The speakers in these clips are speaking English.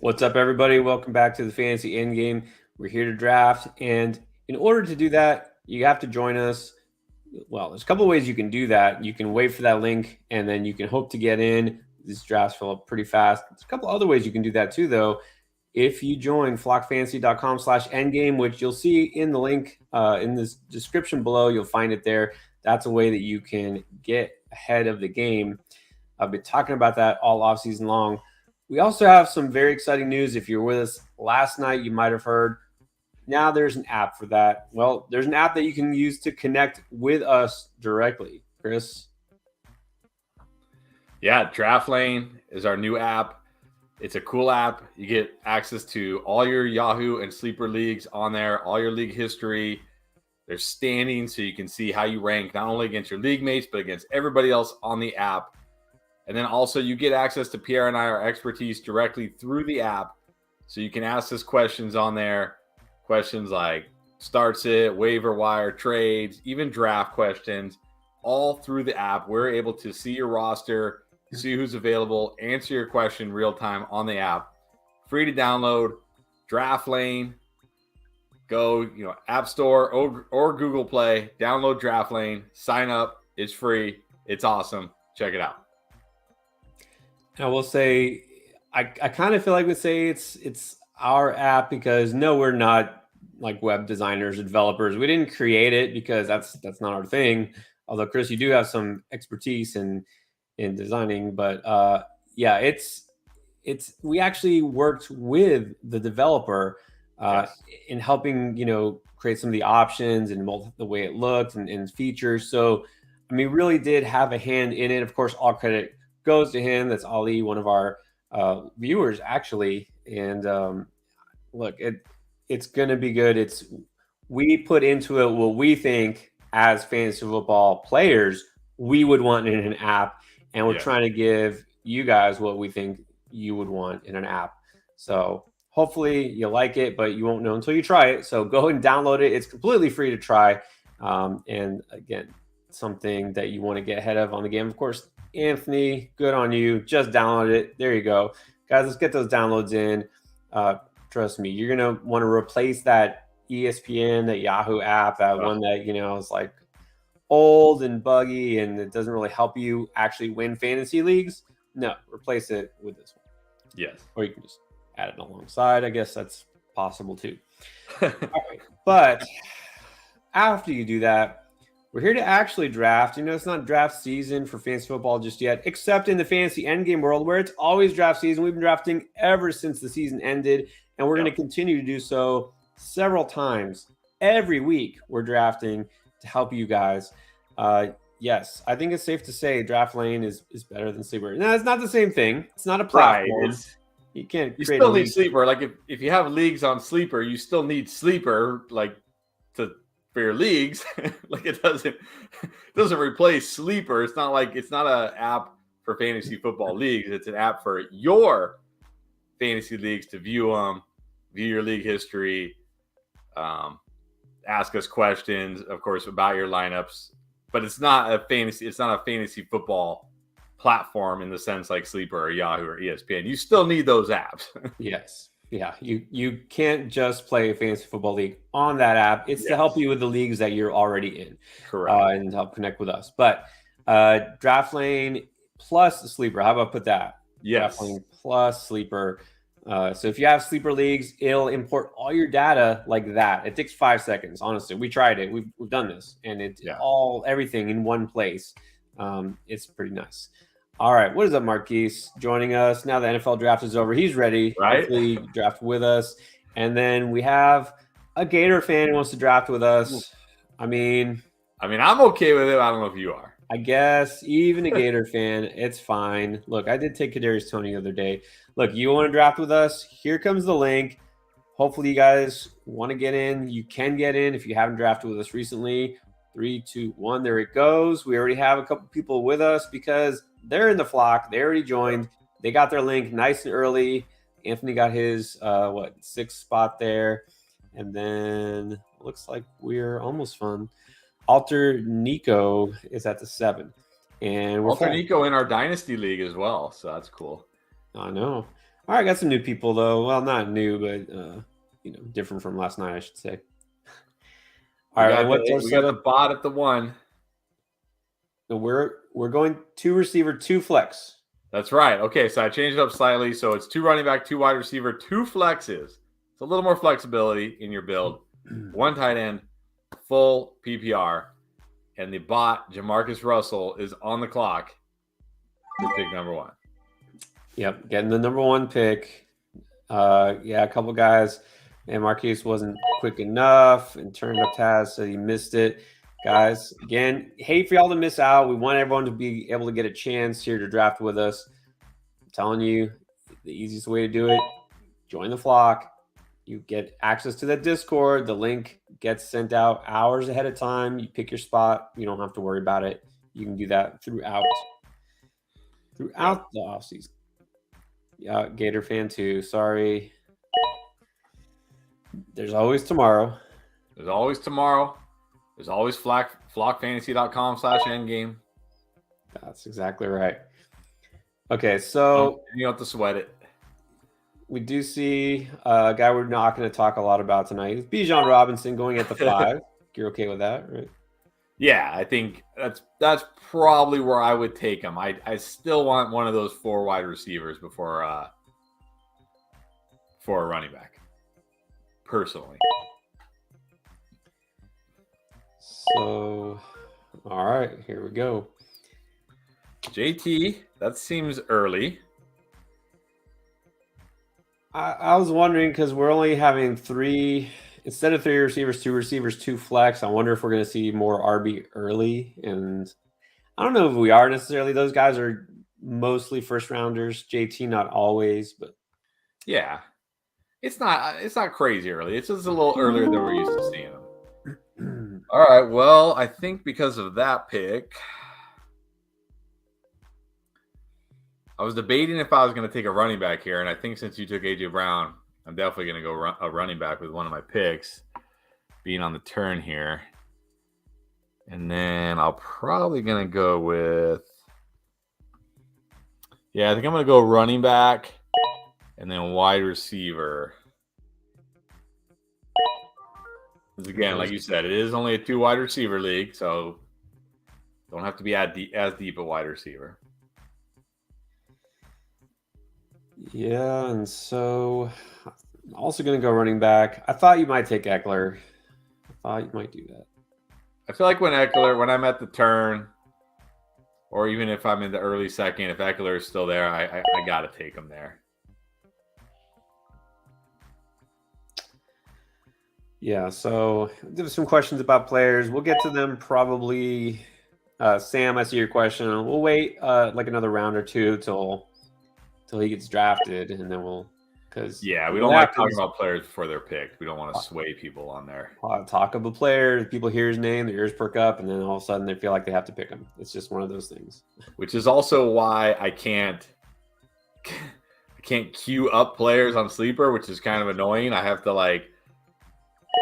What's up, everybody? Welcome back to the Fantasy Endgame. We're here to draft, and in order to do that, you have to join us. Well, there's a couple of ways you can do that. You can wait for that link, and then you can hope to get in. These drafts fill up pretty fast. There's a couple other ways you can do that too, though. If you join flockfantasy.com/endgame, which you'll see in the link in this description below, you'll find it there. That's a way that you can get ahead of the game. I've been talking about that all offseason long. We also have some very exciting news. If you were with us last night, you might have heard. Now there's an app for that. Well, there's an app that you can use to connect with us directly. Chris? Yeah, Draft Lane is our new app. It's a cool app. You get access to all your Yahoo and Sleeper leagues on there, all your league history. There's standings so you can see how you rank not only against your league mates, but against everybody else on the app. And then also you get access to Pierre and I, our expertise directly through the app. So you can ask us questions on there. Questions like start sit, waiver wire, trades, even draft questions, all through the app. We're able to see your roster, see who's available, answer your question real time on the app. Free to download. Draft Lane. Go, App Store or Google Play. Download Draft Lane. Sign up. It's free. It's awesome. Check it out. I will say, I kind of feel like we say it's our app because no, we're not like web designers or developers. We didn't create it because that's not our thing. Although Chris, you do have some expertise in designing, but yeah, it's we actually worked with the developer Yes. in helping create some of the options and the way it looked and features. So I mean, really did have a hand in it. Of course, all credit goes to him. That's Ali, one of our viewers, actually. And look, it's going to be good. We put into it what we think as fantasy football players we would want in an app, and we're trying to give you guys what we think you would want in an app. So hopefully you like it, but you won't know until you try it. So go and download it. It's completely free to try. And again, something that you want to get ahead of on the game. Of course, Anthony, good on you. Just download it. There you go. Guys, let's get those downloads in. Trust me, you're going to want to replace that ESPN, that Yahoo app, that one that, is like old and buggy and it doesn't really help you actually win fantasy leagues. No, replace it with this one. Yes. Or you can just add it alongside. I guess that's possible too. All right. But after you do that, we're here to actually draft. It's not draft season for fantasy football just yet, except in the fantasy endgame world where it's always draft season. We've been drafting ever since the season ended, and we're going to continue to do so several times. Every week we're drafting to help you guys. Yes, I think it's safe to say Draft Lane is better than Sleeper. No, it's not the same thing. It's not a platform. Right. You can't. You still need Sleeper. Like if you have leagues on Sleeper, you still need Sleeper for your leagues. Like it doesn't replace Sleeper. It's not an app for fantasy football leagues. It's an app for your fantasy leagues to view your league history, ask us questions, of course, about your lineups. But it's not a fantasy football platform in the sense like Sleeper or Yahoo or ESPN. You still need those apps. Yes. Yeah. You can't just play a fantasy football league on that app. It's to help you with the leagues that you're already in. Correct. And help connect with us. But Draft Lane plus the Sleeper. How about put that? Yes. Draft Lane plus Sleeper. So if you have Sleeper leagues, it'll import all your data like that. It takes 5 seconds. Honestly, we tried it. We've done this, and it's everything in one place. It's pretty nice. All right, what is up, Marquise? Joining us now. The NFL draft is over. He's ready. Right. Hopefully, draft with us. And then we have a Gator fan who wants to draft with us. I mean, I'm okay with it. I don't know if you are. I guess even a Gator fan, it's fine. Look, I did take Kadarius Toney the other day. Look, you want to draft with us? Here comes the link. Hopefully, you guys want to get in. You can get in if you haven't drafted with us recently. 3, 2, 1. There it goes. We already have a couple people with us because they're in the flock. They already joined. They got their link nice and early. Anthony got his 6th spot there. And then looks like we're almost fun. Alter Nico is at the 7. And we're Alter Nico in our Dynasty League as well. So that's cool. I know. All right, got some new people though. Well, not new, but different from last night, I should say. All right, and what's our We got the setup? bot at the 1. So we're going 2 receiver, 2 flex. That's right. Okay, so I changed it up slightly. So it's 2 running back, 2 wide receiver, 2 flexes. It's a little more flexibility in your build. 1 tight end, full PPR, and the bot Jamarcus Russell is on the clock for pick number 1. Yep, getting the number 1 pick. A couple guys. And Marquise wasn't quick enough and turned up Taz, so he missed it. Guys, again, hate for y'all to miss out. We want everyone to be able to get a chance here to draft with us. I'm telling you, the easiest way to do it, join the flock. You get access to that Discord. The link gets sent out hours ahead of time. You pick your spot. You don't have to worry about it. You can do that throughout the offseason. Yeah, Gator fan too. Sorry. There's always tomorrow. There's always tomorrow. There's always flockfantasy.com/endgame. That's exactly right. Okay, so you don't have to sweat it. We do see a guy we're not going to talk a lot about tonight. It's Bijan Robinson going at the 5. You're okay with that, right? Yeah, I think that's probably where I would take him. I still want one of those 4 wide receivers before a running back, personally. So, all right, here we go. JT, that seems early. I was wondering because we're only having 3 instead of 3 receivers, 2 receivers, 2 flex. I wonder if we're going to see more RB early, and I don't know if we are necessarily. Those guys are mostly first rounders. JT not always, but yeah, it's not crazy early. It's just a little earlier than we're used to seeing them. All right. Well, I think because of that pick, I was debating if I was going to take a running back here, and I think since you took AJ Brown, I'm definitely going to go a running back with one of my picks being on the turn here. And then I'll probably going to go with, I think I'm going to go running back and then wide receiver. Because again, like you said, it is only a 2 wide receiver league, so don't have to be as deep a wide receiver. Yeah, and so I'm also going to go running back. I thought you might take Eckler. I thought you might do that. I feel like when I'm at the turn, or even if I'm in the early second, if Eckler is still there, I got to take him there. Yeah, so there's some questions about players. We'll get to them probably. Sam, I see your question. We'll wait like another round or 2 till he gets drafted, and then we don't like talking about players before they're picked. We don't want to sway people on there. Talk of a player, people hear his name, their ears perk up, and then all of a sudden they feel like they have to pick him. It's just one of those things. Which is also why I can't queue up players on Sleeper, which is kind of annoying. I have to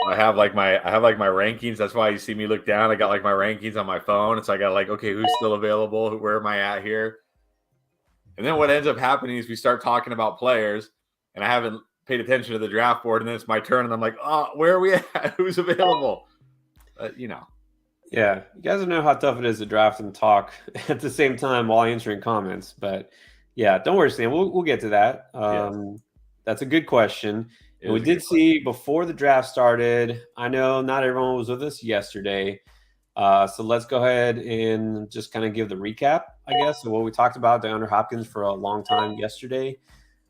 I have my rankings. That's why you see me look down. I got my rankings on my phone. And so I got okay, who's still available? Where am I at here? And then what ends up happening is we start talking about players, and I haven't paid attention to the draft board, and then it's my turn, and I'm like, oh, where are we at? Who's available? Yeah, you guys know how tough it is to draft and talk at the same time while answering comments. But yeah, don't worry, Sam. We'll get to that. Yes. That's a good question. And we did see before the draft started, I know not everyone was with us yesterday. So let's go ahead and just kind of give the recap, I guess, of what we talked about DeAndre Hopkins for a long time yesterday.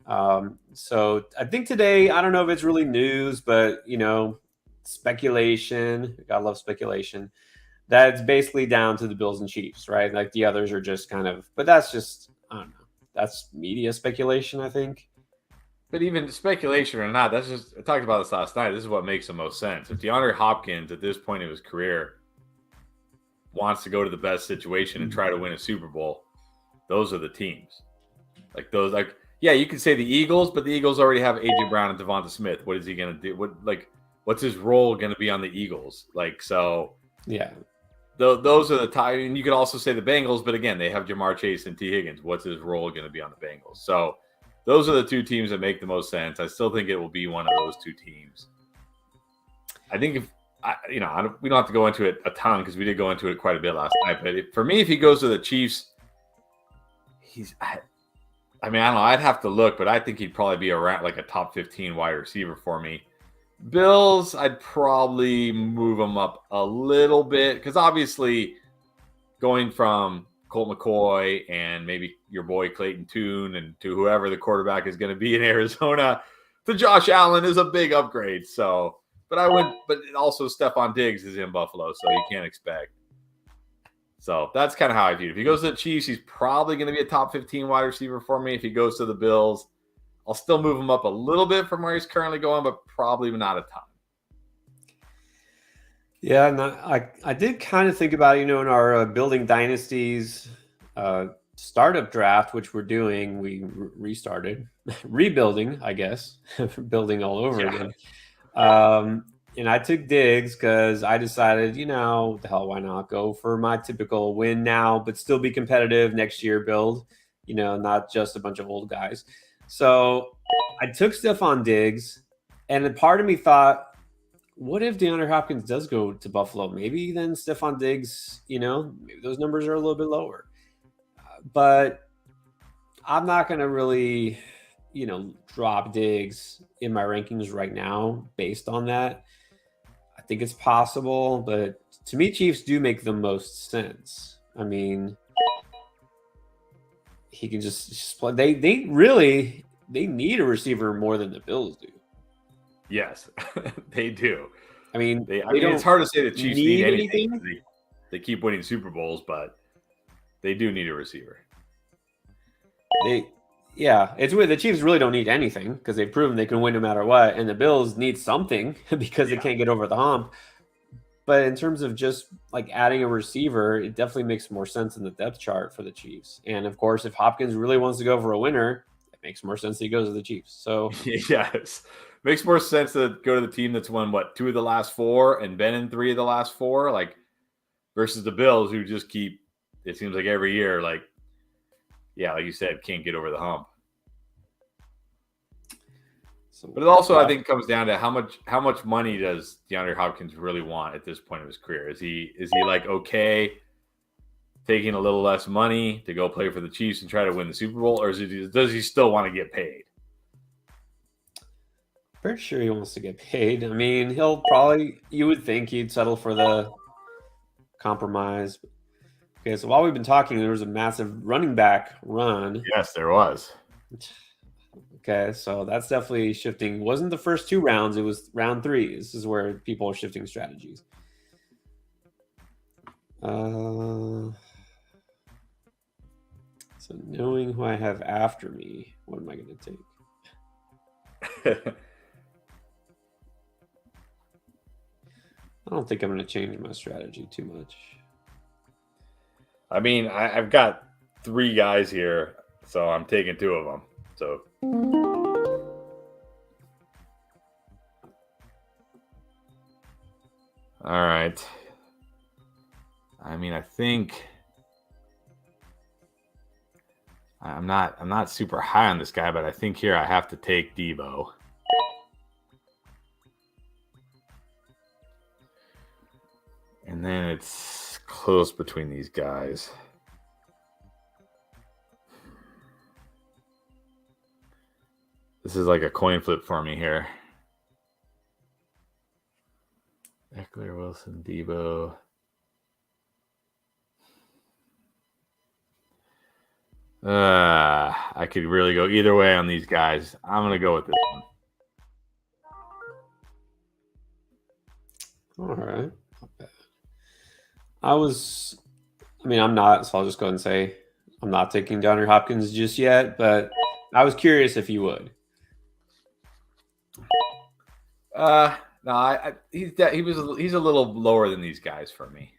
So I think today, I don't know if it's really news, but, speculation. Gotta love speculation. That's basically down to the Bills and Chiefs, right? Like the others are just kind of, but that's just, I don't know. That's media speculation, I think. But even speculation or not, that's just, I talked about this last night. This is what makes the most sense. If DeAndre Hopkins at this point in his career wants to go to the best situation and try to win a Super Bowl, those are the teams. You can say the Eagles, but the Eagles already have AJ Brown and Devonta Smith. What is he going to do? What's his role going to be on the Eagles? Yeah. Those are the tie. And you could also say the Bengals, but again, they have Jamar Chase and T. Higgins. What's his role going to be on the Bengals? So those are the two teams that make the most sense. I still think it will be one of those two teams. I think if we don't have to go into it a ton because we did go into it quite a bit last night. But for me, if he goes to the Chiefs, I don't know. I'd have to look, but I think he'd probably be around like a top 15 wide receiver for me. Bills, I'd probably move him up a little bit because obviously going from Colt McCoy and maybe your boy Clayton Tune and to whoever the quarterback is going to be in Arizona to Josh Allen is a big upgrade. So, but also Stephon Diggs is in Buffalo, so you can't expect. So that's kind of how I view it. If he goes to the Chiefs, he's probably going to be a top 15 wide receiver for me. If he goes to the Bills, I'll still move him up a little bit from where he's currently going, but probably not a ton. Yeah, and I did kind of think about, in our building dynasties startup draft, which we're doing, we restarted, rebuilding, I guess, building all over again. And I took Diggs because I decided, the hell, why not go for my typical win now, but still be competitive next year build, not just a bunch of old guys. So I took Stephon Diggs, and then part of me thought, what if DeAndre Hopkins does go to Buffalo? Maybe then Stephon Diggs, maybe those numbers are a little bit lower. But I'm not going to really, drop Diggs in my rankings right now based on that. I think it's possible, but to me, Chiefs do make the most sense. I mean, he can just play. They need a receiver more than the Bills do. Yes, they do. I mean, it's hard to say the Chiefs need anything. They keep winning Super Bowls, but they do need a receiver. It's weird. The Chiefs really don't need anything because they've proven they can win no matter what, and the Bills need something because they can't get over the hump. But in terms of just like adding a receiver, it definitely makes more sense in the depth chart for the Chiefs. And of course, if Hopkins really wants to go for a winner, it makes more sense that he goes to the Chiefs. So yes, makes more sense to go to the team that's won 2 of the last 4 and been in 3 of the last 4, like versus the Bills who just keep. It seems like every year, like you said, can't get over the hump. But it also, I think, comes down to how much money does DeAndre Hopkins really want at this point of his career? Is he like okay taking a little less money to go play for the Chiefs and try to win the Super Bowl, or does he still want to get paid? Pretty sure he wants to get paid. I mean, you would think he'd settle for the compromise. Okay, so while we've been talking, there was a massive running back run. Yes, there was. Okay, so that's definitely shifting. It wasn't the first 2 rounds, it was round 3. This is where people are shifting strategies. So knowing who I have after me, what am I going to take? I don't think I'm going to change my strategy too much. I mean, I've got 3 guys here, so I'm taking 2 of them. So all right. I mean, I think I'm not super high on this guy, but I think here I have to take Debo. And then it's close between these guys. This is like a coin flip for me here. Eckler, Wilson, Debo. I could really go either way on these guys. I'm going to go with this one. All right. Not bad. I'm not, so I'll just go ahead and say I'm not taking DeAndre Hopkins just yet, but I was curious if you would. No, he's a little lower than these guys for me.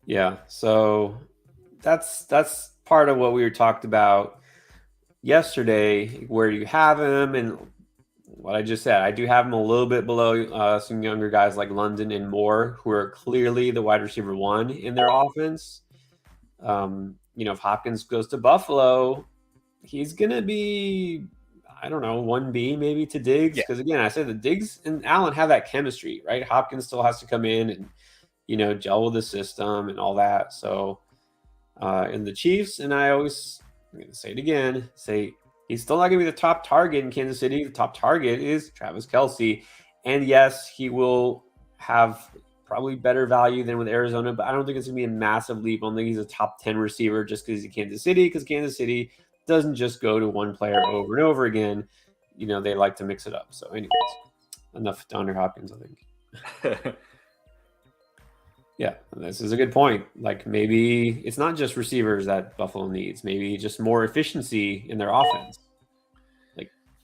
Yeah, so that's part of what we were talked about yesterday, where you have him, and what I just said. I do have him a little bit below some younger guys like London and Moore, who are clearly the wide receiver 1 in their offense. If Hopkins goes to Buffalo, he's going to be, I don't know, 1B maybe to Diggs. Yeah. Because again, I said the Diggs and Allen have that chemistry, right? Hopkins still has to come in and, gel with the system and all that. So, in the Chiefs, and I'm going to say it again, he's still not going to be the top target in Kansas City. The top target is Travis Kelce. And yes, he will have probably better value than with Arizona, but I don't think it's going to be a massive leap. I don't think he's a top 10 receiver just because he's in Kansas City, because Kansas City doesn't just go to one player over and over again. They like to mix it up. So anyways, enough DeAndre Hopkins, I think. Yeah, this is a good point. Like maybe it's not just receivers that Buffalo needs. Maybe just more efficiency in their offense.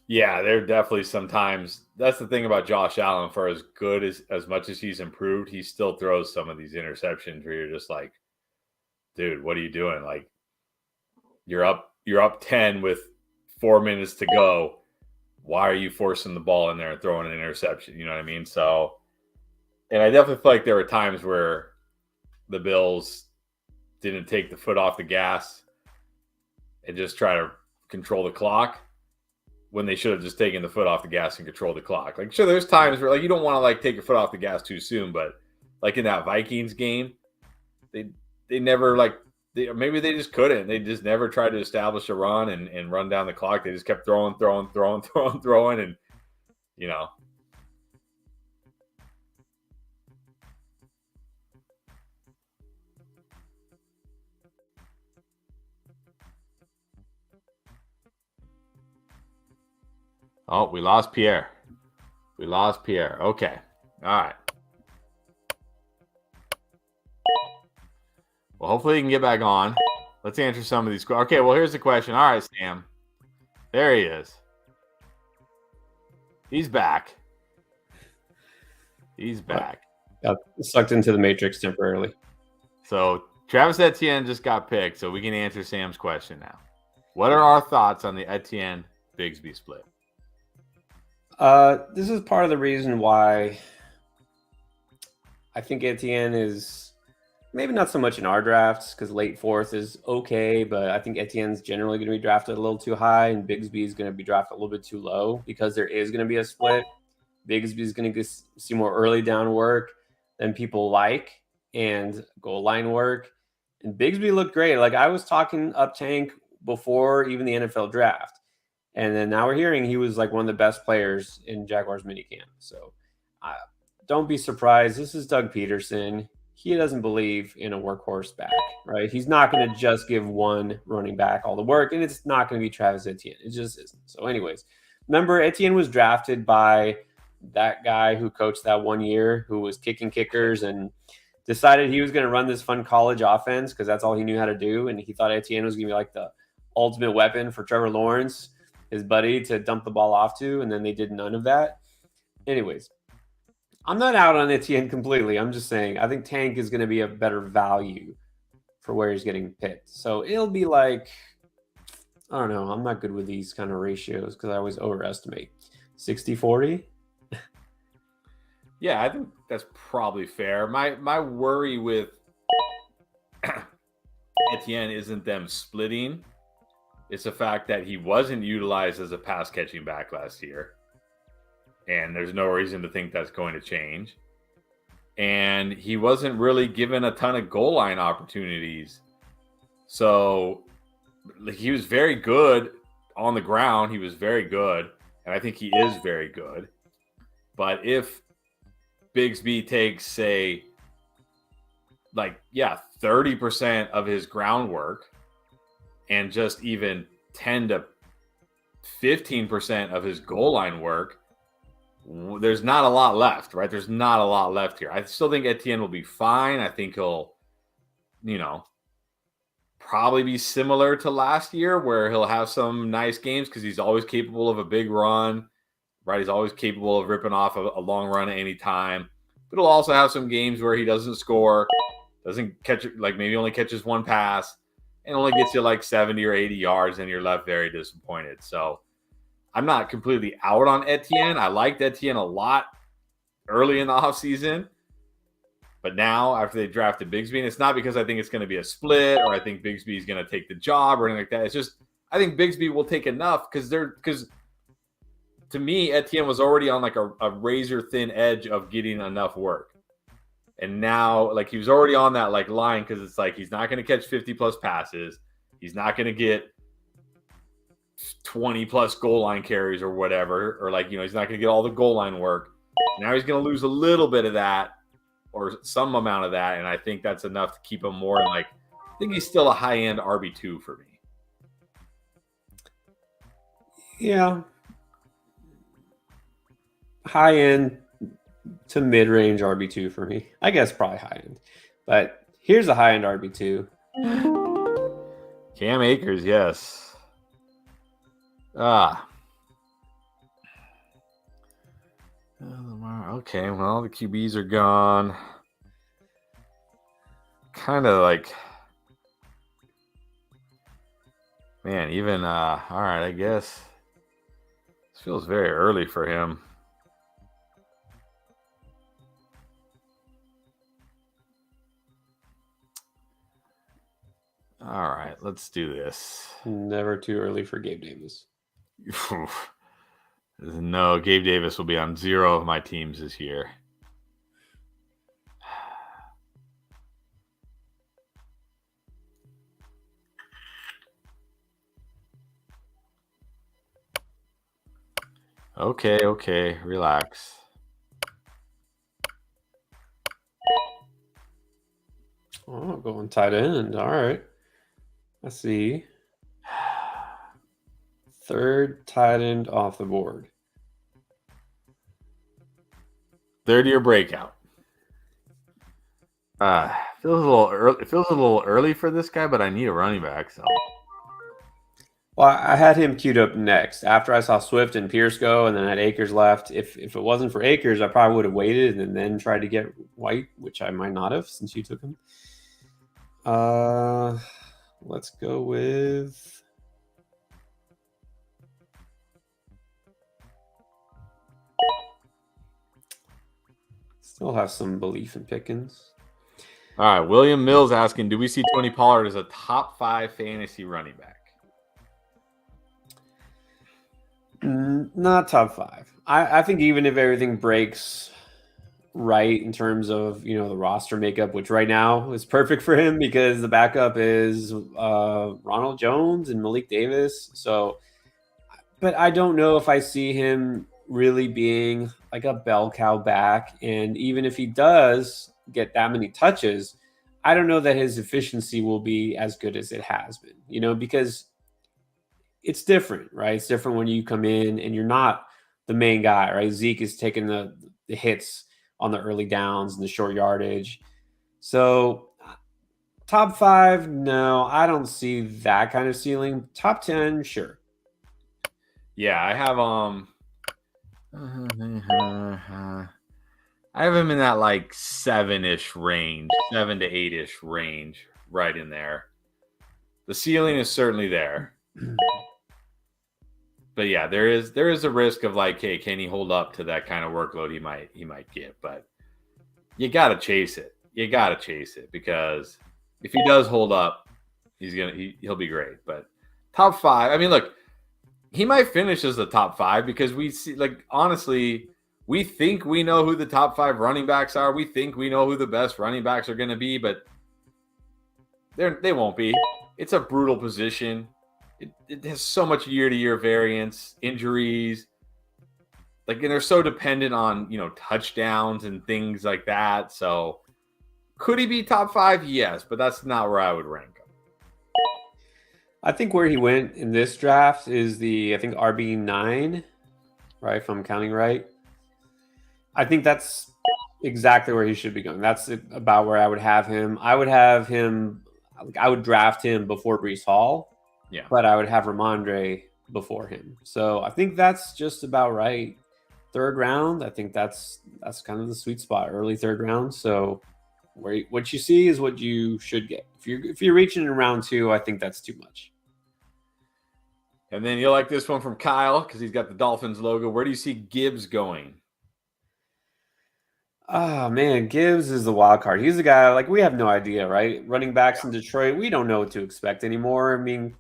Yeah, there definitely sometimes. That's the thing about Josh Allen. For as good as much as he's improved, he still throws some of these interceptions where you're just like, dude, what are you doing? Like, you're up 10 with 4 minutes to go. Why are you forcing the ball in there and throwing an interception? You know what I mean? So, and I definitely feel like there were times where the Bills didn't take the foot off the gas and just try to control the clock, when they should have just taken the foot off the gas and controlled the clock. Like, sure, there's times where, like, you don't want to, like, take your foot off the gas too soon, but, like, in that Vikings game, they never, like, maybe they just couldn't. They just never tried to establish a run and run down the clock. They just kept throwing, and, Oh, we lost Pierre. Okay. All right. Well, hopefully he can get back on. Let's answer some of these. Okay, well, here's the question. All right, Sam. There he is. He's back. Got sucked into the Matrix temporarily. So Travis Etienne just got picked, so we can answer Sam's question now. What are our thoughts on the Etienne-Bigsby split? This is part of the reason why I think Etienne is maybe not so much in our drafts, because late fourth is okay, but I think Etienne's generally going to be drafted a little too high, and Bigsby is going to be drafted a little bit too low because there is going to be a split. Bigsby is going to see more early down work than people like, and goal line work. And Bigsby looked great. Like, I was talking up Tank before even the NFL draft. And then now we're hearing he was like one of the best players in Jaguars minicamp. So don't be surprised. This is Doug Peterson. He doesn't believe in a workhorse back, right? He's not going to just give one running back all the work, and it's not going to be Travis Etienne. It just isn't. So anyways, remember, Etienne was drafted by that guy who coached that 1 year, who was kicking kickers and decided he was going to run this fun college offense because that's all he knew how to do. And he thought Etienne was going to be like the ultimate weapon for Trevor Lawrence, his buddy, to dump the ball off to, and then they did none of that. Anyways, I'm not out on Etienne completely. I'm just saying I think Tank is going to be a better value for where he's getting picked. So it'll be like, I don't know. I'm not good with these kind of ratios because I always overestimate. 60-40? Yeah, I think that's probably fair. My worry with Etienne isn't them splitting. It's the fact that he wasn't utilized as a pass catching back last year. And there's no reason to think that's going to change. And he wasn't really given a ton of goal line opportunities. So he was very good on the ground. He was very good. And I think he is very good. But if Bigsby takes, say, 30% of his groundwork and just even 10 to 15% of his goal line work, there's not a lot left, right? There's not a lot left here. I still think Etienne will be fine. I think he'll, probably be similar to last year where he'll have some nice games because he's always capable of a big run, right? He's always capable of ripping off a long run at any time. But he'll also have some games where he doesn't score, doesn't catch, maybe only catches one pass, and only gets you 70 or 80 yards, and you're left very disappointed. So I'm not completely out on Etienne. I liked Etienne a lot early in the offseason. But now, after they drafted Bigsby, and it's not because I think it's going to be a split or I think Bigsby is going to take the job or anything like that. It's just I think Bigsby will take enough because to me, Etienne was already on like a razor thin edge of getting enough work. And now, like, he was already on that like line because it's like he's not going to catch 50 plus passes. He's not going to get 20 plus goal line carries or whatever, or like, he's not going to get all the goal line work. Now he's going to lose a little bit of that or some amount of that. And I think that's enough to keep him more like, I think he's still a high end RB2 for me. Yeah. High end to mid-range RB2 for me. I guess probably high end. But here's a high end RB2. Cam Akers, yes. Okay, well, the QBs are gone. Kind of like, man, even all right, I guess this feels very early for him. All right, let's do this. Never too early for Gabe Davis. No, Gabe Davis will be on 0 of my teams this year. Okay, relax. Oh, going tight end. All right. Let's see. Third tight end off the board. Third year breakout. Feels a little early. It feels a little early for this guy, but I need a running back. So, well, I had him queued up next after I saw Swift and Pierce go, and then I had Akers left. If it wasn't for Akers, I probably would have waited and then tried to get White, which I might not have since you took him. Let's go with. Still have some belief in Pickens. All right, William Mills asking, do we see Tony Pollard as a top 5 fantasy running back? Not top 5. I think even if everything breaks right in terms of, the roster makeup, which right now is perfect for him because the backup is Ronald Jones and Malik Davis. So, but I don't know if I see him really being like a bell cow back. And even if he does get that many touches, I don't know that his efficiency will be as good as it has been, because it's different, right? It's different when you come in and you're not the main guy, right? Zeke is taking the hits on the early downs and the short yardage. So top 5, no, I don't see that kind of ceiling. Top 10, sure. Yeah, I have I have him in that like 7-ish range, 7 to 8-ish range, right in there. The ceiling is certainly there. But yeah, there is a risk of like, hey, can he hold up to that kind of workload he might get? But you gotta chase it. You gotta chase it because if he does hold up, he'll be great. But top 5, I mean, look, he might finish as the top 5 because we see, like, honestly, we think we know who the top 5 running backs are. We think we know who the best running backs are going to be, but they won't be. It's a brutal position. It has so much year-to-year variance, injuries. Like, and they're so dependent on, touchdowns and things like that. So could he be top 5? Yes, but that's not where I would rank him. I think where he went in this draft is I think RB9, right? If I'm counting right. I think that's exactly where he should be going. That's about where I would have him. I would draft him before Breece Hall. Yeah. But I would have Ramondre before him. So I think that's just about right. 3rd round, I think that's kind of the sweet spot, early 3rd round. So what you see is what you should get. If you're reaching in round 2, I think that's too much. And then you'll like this one from Kyle because he's got the Dolphins logo. Where do you see Gibbs going? Oh, man, Gibbs is the wild card. He's the guy, like, we have no idea, right? Running backs in Detroit, we don't know what to expect anymore. I mean,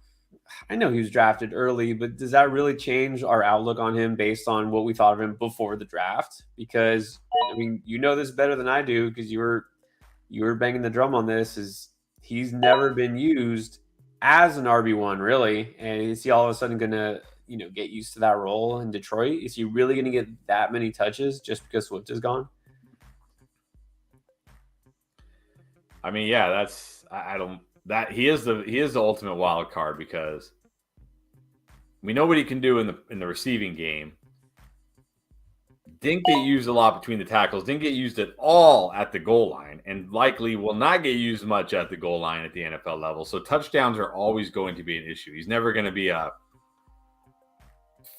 I know he was drafted early, but does that really change our outlook on him based on what we thought of him before the draft? Because I mean, you know this better than I do because you were banging the drum on this. Is he's never been used as an RB1 really, and is he all of a sudden gonna get used to that role in Detroit? Is he really gonna get that many touches just because Swift is gone? I mean, yeah, that's I don't that he is the ultimate wild card because we know what he can do in the receiving game. Didn't get used a lot between the tackles, didn't get used at all at the goal line, and likely will not get used much at the goal line at the NFL level. So touchdowns are always going to be an issue. He's never going to be a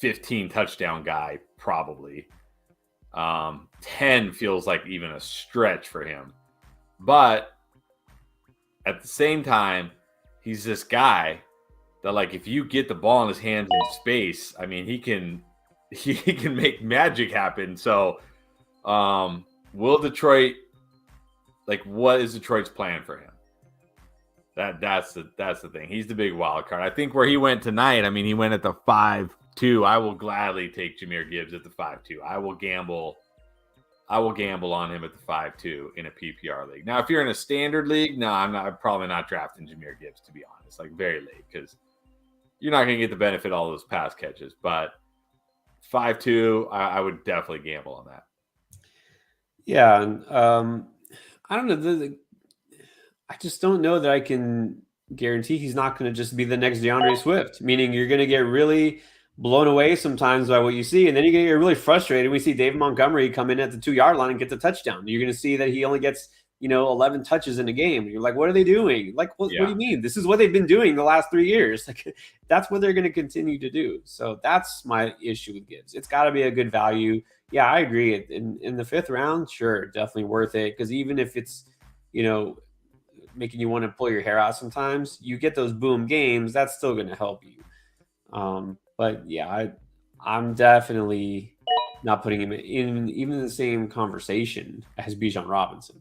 15 touchdown guy, probably. 10 feels like even a stretch for him. But at the same time, he's this guy that, like, if you get the ball in his hands in space, I mean, he can make magic happen. So, will Detroit, like, what is Detroit's plan for him? That's the thing. He's the big wild card. I think where he went tonight, I mean, he went at the 5-2. I will gladly take Jahmyr Gibbs at the 5-2. I will gamble on him at the 5-2 in a PPR league. Now, if you're in a standard league, no, I'm probably not drafting Jahmyr Gibbs, to be honest, like very late, because you're not going to get the benefit of all those pass catches. But 5-2, I would definitely gamble on that. Yeah, and I don't know. I just don't know that I can guarantee he's not going to just be the next DeAndre Swift, meaning you're going to get really blown away sometimes by what you see, and then you're going to get really frustrated. We see David Montgomery come in at the 2-yard line and get the touchdown. You're going to see that he only gets 11 touches in a game. You're like, what are they doing? Like, what do you mean? This is what they've been doing the last 3 years. Like, that's what they're going to continue to do. So that's my issue with Gibbs. It's got to be a good value. Yeah, I agree. In the 5th round, sure, definitely worth it, because even if it's making you want to pull your hair out sometimes, you get those boom games, that's still going to help you. But yeah, I'm definitely not putting him in even the same conversation as Bijan Robinson.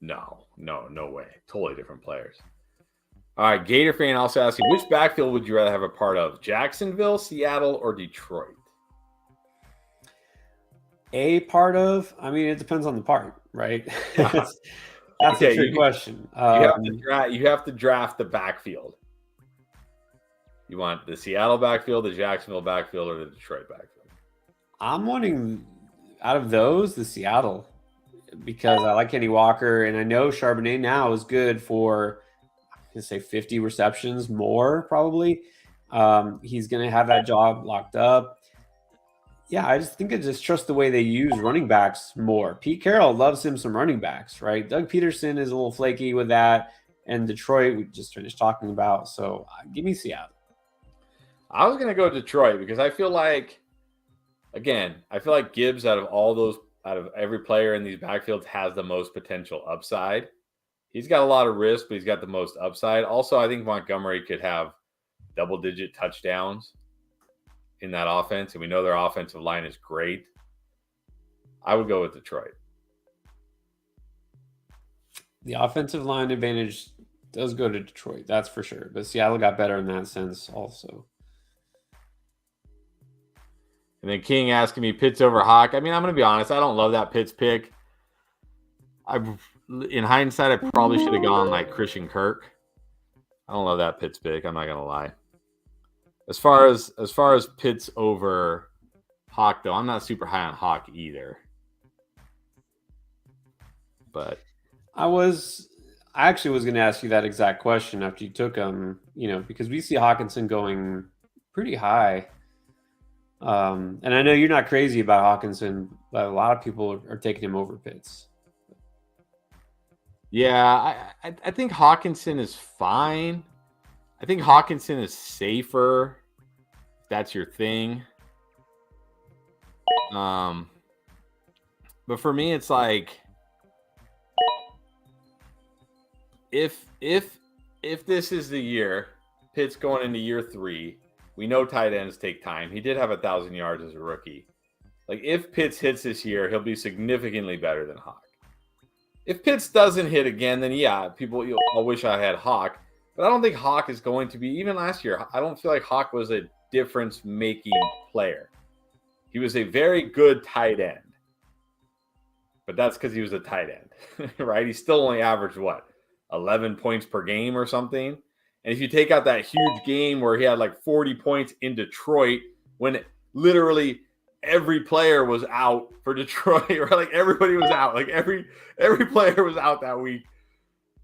No way. Totally different players. All right, Gator fan also asking, which backfield would you rather have a part of? Jacksonville, Seattle, or Detroit? A part of? I mean, it depends on the part, right? That's a trick question. You have to draft the backfield. You want the Seattle backfield, the Jacksonville backfield, or the Detroit backfield? I'm wanting, out of those, the Seattle, because I like Kenny Walker, and I know Charbonnet now is good for, I'm going to say 50 receptions more, probably. He's going to have that job locked up. Yeah, I just trust the way they use running backs more. Pete Carroll loves him some running backs, right? Doug Peterson is a little flaky with that, and Detroit we just finished talking about. So give me Seattle. I was going to go Detroit because I feel like Gibbs out of every player in these backfields has the most potential upside. He's got a lot of risk, but he's got the most upside. Also, I think Montgomery could have double-digit touchdowns in that offense, and we know their offensive line is great. I would go with Detroit. The offensive line advantage does go to Detroit, that's for sure. But Seattle got better in that sense also. And then King asking me Pitts over Hawk. I mean, I'm going to be honest. I don't love that Pitts pick. In hindsight, I probably should have gone like Christian Kirk. I don't love that Pitts pick. I'm not going to lie. As far as Pitts over Hawk, though, I'm not super high on Hawk either. But I actually was going to ask you that exact question after you took him, because we see Hawkinson going pretty high. And I know you're not crazy about Hawkinson, but a lot of people are taking him over Pitts. Yeah, I think Hawkinson is fine. I think Hawkinson is safer, if that's your thing. But for me, it's like if this is the year, Pitt's going into year 3. We know tight ends take time. He did have 1,000 yards as a rookie. Like, if Pitts hits this year, he'll be significantly better than Hawk. If Pitts doesn't hit again, then yeah, I'll wish I had Hawk. But I don't think Hawk is going to be, even last year, I don't feel like Hawk was a difference-making player. He was a very good tight end. But that's because he was a tight end, right? He still only averaged, 11 points per game or something? And if you take out that huge game where he had like 40 points in Detroit when literally every player was out for Detroit, right? Like everybody was out. Like every player was out that week.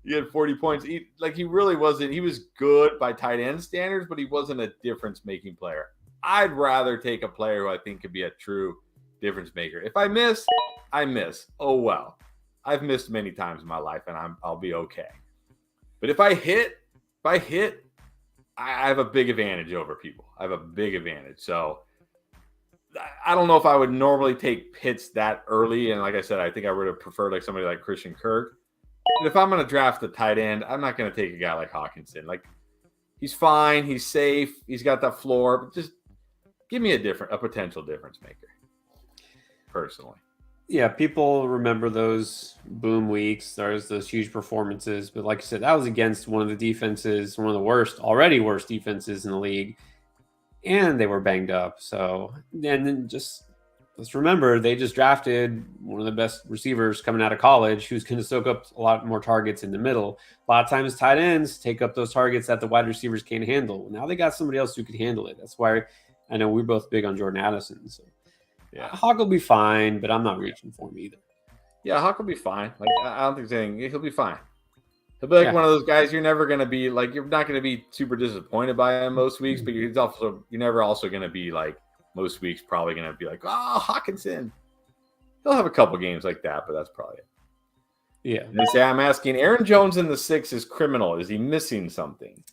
He had 40 points. He really wasn't. He was good by tight end standards, but he wasn't a difference-making player. I'd rather take a player who I think could be a true difference maker. If I miss, I miss. Oh, well. I've missed many times in my life, and I'll be okay. But if I hit, I have a big advantage over people. I have a big advantage. So I don't know if I would normally take Pitts that early. And like I said, I think I would have preferred like somebody like Christian Kirk. But if I'm going to draft a tight end, I'm not going to take a guy like Hawkinson. Like, he's fine. He's safe. He's got that floor. But just give me a potential difference maker, personally. Yeah, people remember those boom weeks. There's those huge performances. But like I said, that was against one of the defenses, one of the already worst defenses in the league. And they were banged up. So, and then let's remember, they just drafted one of the best receivers coming out of college who's going to soak up a lot more targets in the middle. A lot of times tight ends take up those targets that the wide receivers can't handle. Now they got somebody else who can handle it. That's why I know we're both big on Jordan Addison. So yeah, Hawk will be fine, but I'm not reaching for him either. Yeah, Hawk will be fine. Like, I don't think anything. He'll be fine. He'll be like one of those guys you're never going to be like, you're not going to be super disappointed by him most weeks, but you're never also going to be like, most weeks probably going to be like, oh, Hawkinson. He'll have a couple games like that, but that's probably it. Yeah. And they say, I'm asking, Aaron Jones in the 6 is criminal. Is he missing something?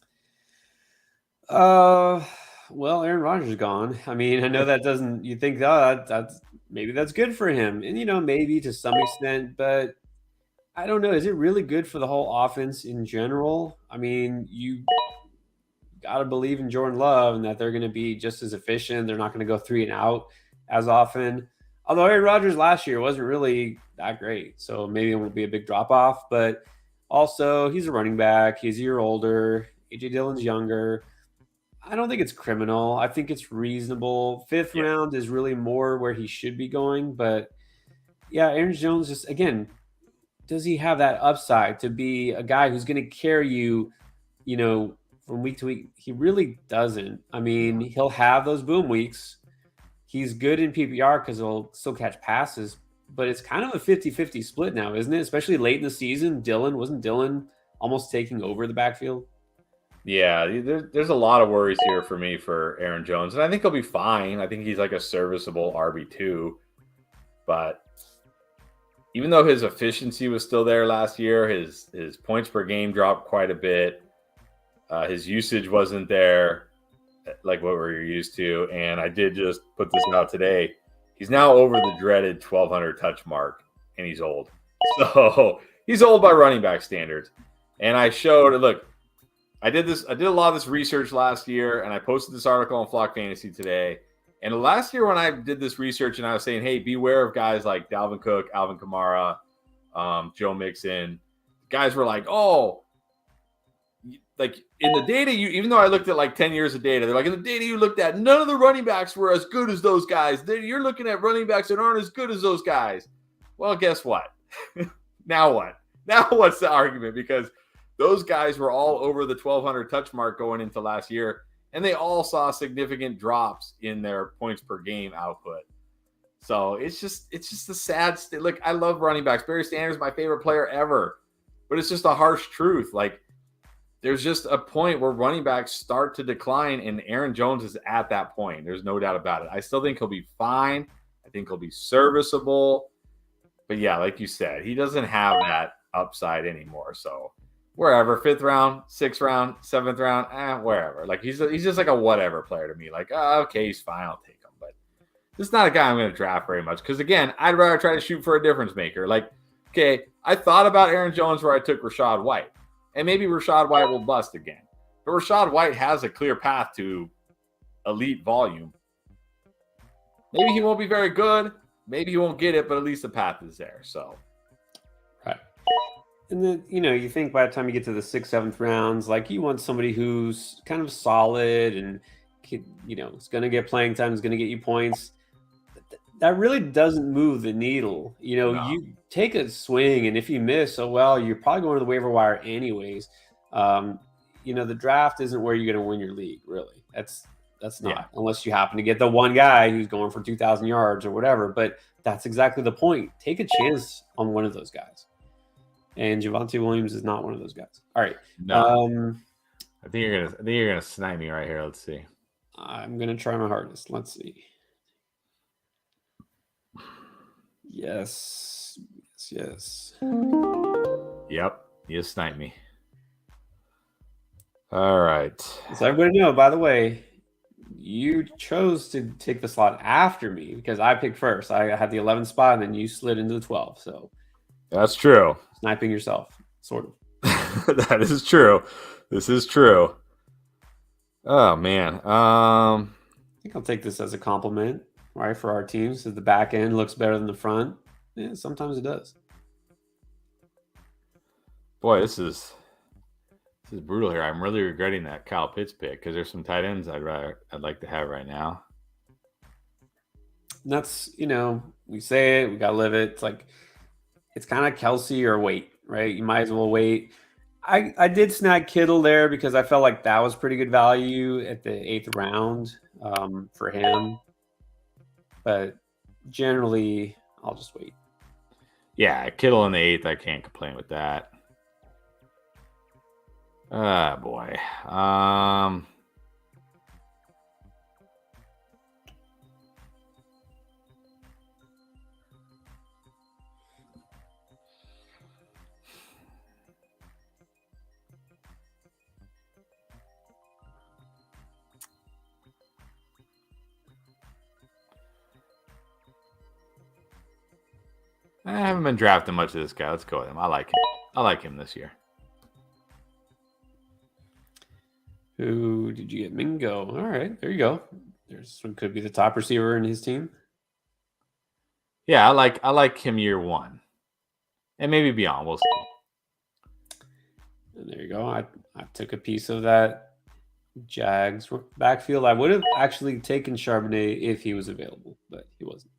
Well, Aaron Rodgers is gone. I mean, I know that doesn't, you think, that's maybe that's good for him. And, maybe to some extent, but I don't know. Is it really good for the whole offense in general? I mean, you got to believe in Jordan Love and that they're going to be just as efficient. They're not going to go 3 and out as often. Although Aaron Rodgers last year wasn't really that great. So maybe it won't be a big drop off, but also he's a running back. He's a year older. AJ Dillon's younger. I don't think it's criminal. I think it's reasonable. 5th round is really more where he should be going. But yeah, Aaron Jones just, again, does he have that upside to be a guy who's going to carry you, from week to week? He really doesn't. I mean, he'll have those boom weeks. He's good in PPR because he'll still catch passes, but it's kind of a 50-50 split now, isn't it? Especially late in the season. Wasn't Dillon almost taking over the backfield? Yeah, there's a lot of worries here for me for Aaron Jones, and I think he'll be fine. I think he's like a serviceable RB2, but even though his efficiency was still there last year, his points per game dropped quite a bit. His usage wasn't there like what we're used to, and I did just put this out today. He's now over the dreaded 1,200 touch mark, and he's old. So he's old by running back standards. And I showed, look, I did a lot of this research last year, and I posted this article on Flock Fantasy today. And last year when I did this research and I was saying, hey, beware of guys like Dalvin Cook, Alvin Kamara, Joe Mixon, guys were like, oh, like in the data, even though I looked at like 10 years of data, they're like, in the data you looked at, none of the running backs were as good as those guys. You're looking at running backs that aren't as good as those guys. Well, guess what? Now what? Now what's the argument? Because those guys were all over the 1,200 touch mark going into last year, and they all saw significant drops in their points per game output. So it's just a sad state. Look, I love running backs. Barry Sanders is my favorite player ever, but it's just a harsh truth. Like, there's just a point where running backs start to decline, and Aaron Jones is at that point. There's no doubt about it. I still think he'll be fine. I think he'll be serviceable. But yeah, like you said, he doesn't have that upside anymore. So wherever, 5th round, 6th round, 7th round, wherever. Like he's just like a whatever player to me. Like, okay, he's fine, I'll take him. But this is not a guy I'm going to draft very much because, again, I'd rather try to shoot for a difference maker. Like, okay, I thought about Aaron Jones where I took Rachaad White. And maybe Rachaad White will bust again. But Rachaad White has a clear path to elite volume. Maybe he won't be very good. Maybe he won't get it, but at least the path is there. So, right. And then, you think by the time you get to the 6th, 7th rounds, like you want somebody who's kind of solid and, is going to get playing time, is going to get you points. That really doesn't move the needle. No. You take a swing, and if you miss, oh well, you're probably going to the waiver wire anyways. The draft isn't where you're going to win your league, really. That's not, unless you happen to get the one guy who's going for 2,000 yards or whatever. But that's exactly the point. Take a chance on one of those guys. And Javonte Williams is not one of those guys. All right. No. I think you're gonna snipe me right here. Let's see. I'm gonna try my hardest. Let's see. Yes. Yep, you sniped me. All right. So everybody know, by the way, you chose to take the slot after me because I picked first. I had the 11th spot, and then you slid into the 12. So that's true. Sniping yourself, sort of. That is true. This is true. Oh man. I think I'll take this as a compliment, right, for our team. So the back end looks better than the front. Yeah, sometimes it does. Boy, this is brutal here. I'm really regretting that Kyle Pitts pick because there's some tight ends I'd like to have right now. And that's, we say it, we gotta live it. It's like it's kind of Kelsey or wait, right? You might as well wait. I did snag Kittle there because I felt like that was pretty good value at the 8th round for him. But generally, I'll just wait. Yeah, Kittle in the 8th, I can't complain with that. Ah, boy. I haven't been drafting much of this guy. Let's go with him. I like him. I like him this year. Who did you get? Mingo. All right, there you go. There's one could be the top receiver in his team. Yeah, I like him year 1, and maybe beyond. We'll see. And there you go. I took a piece of that Jags backfield. I would have actually taken Charbonnet if he was available, but he wasn't.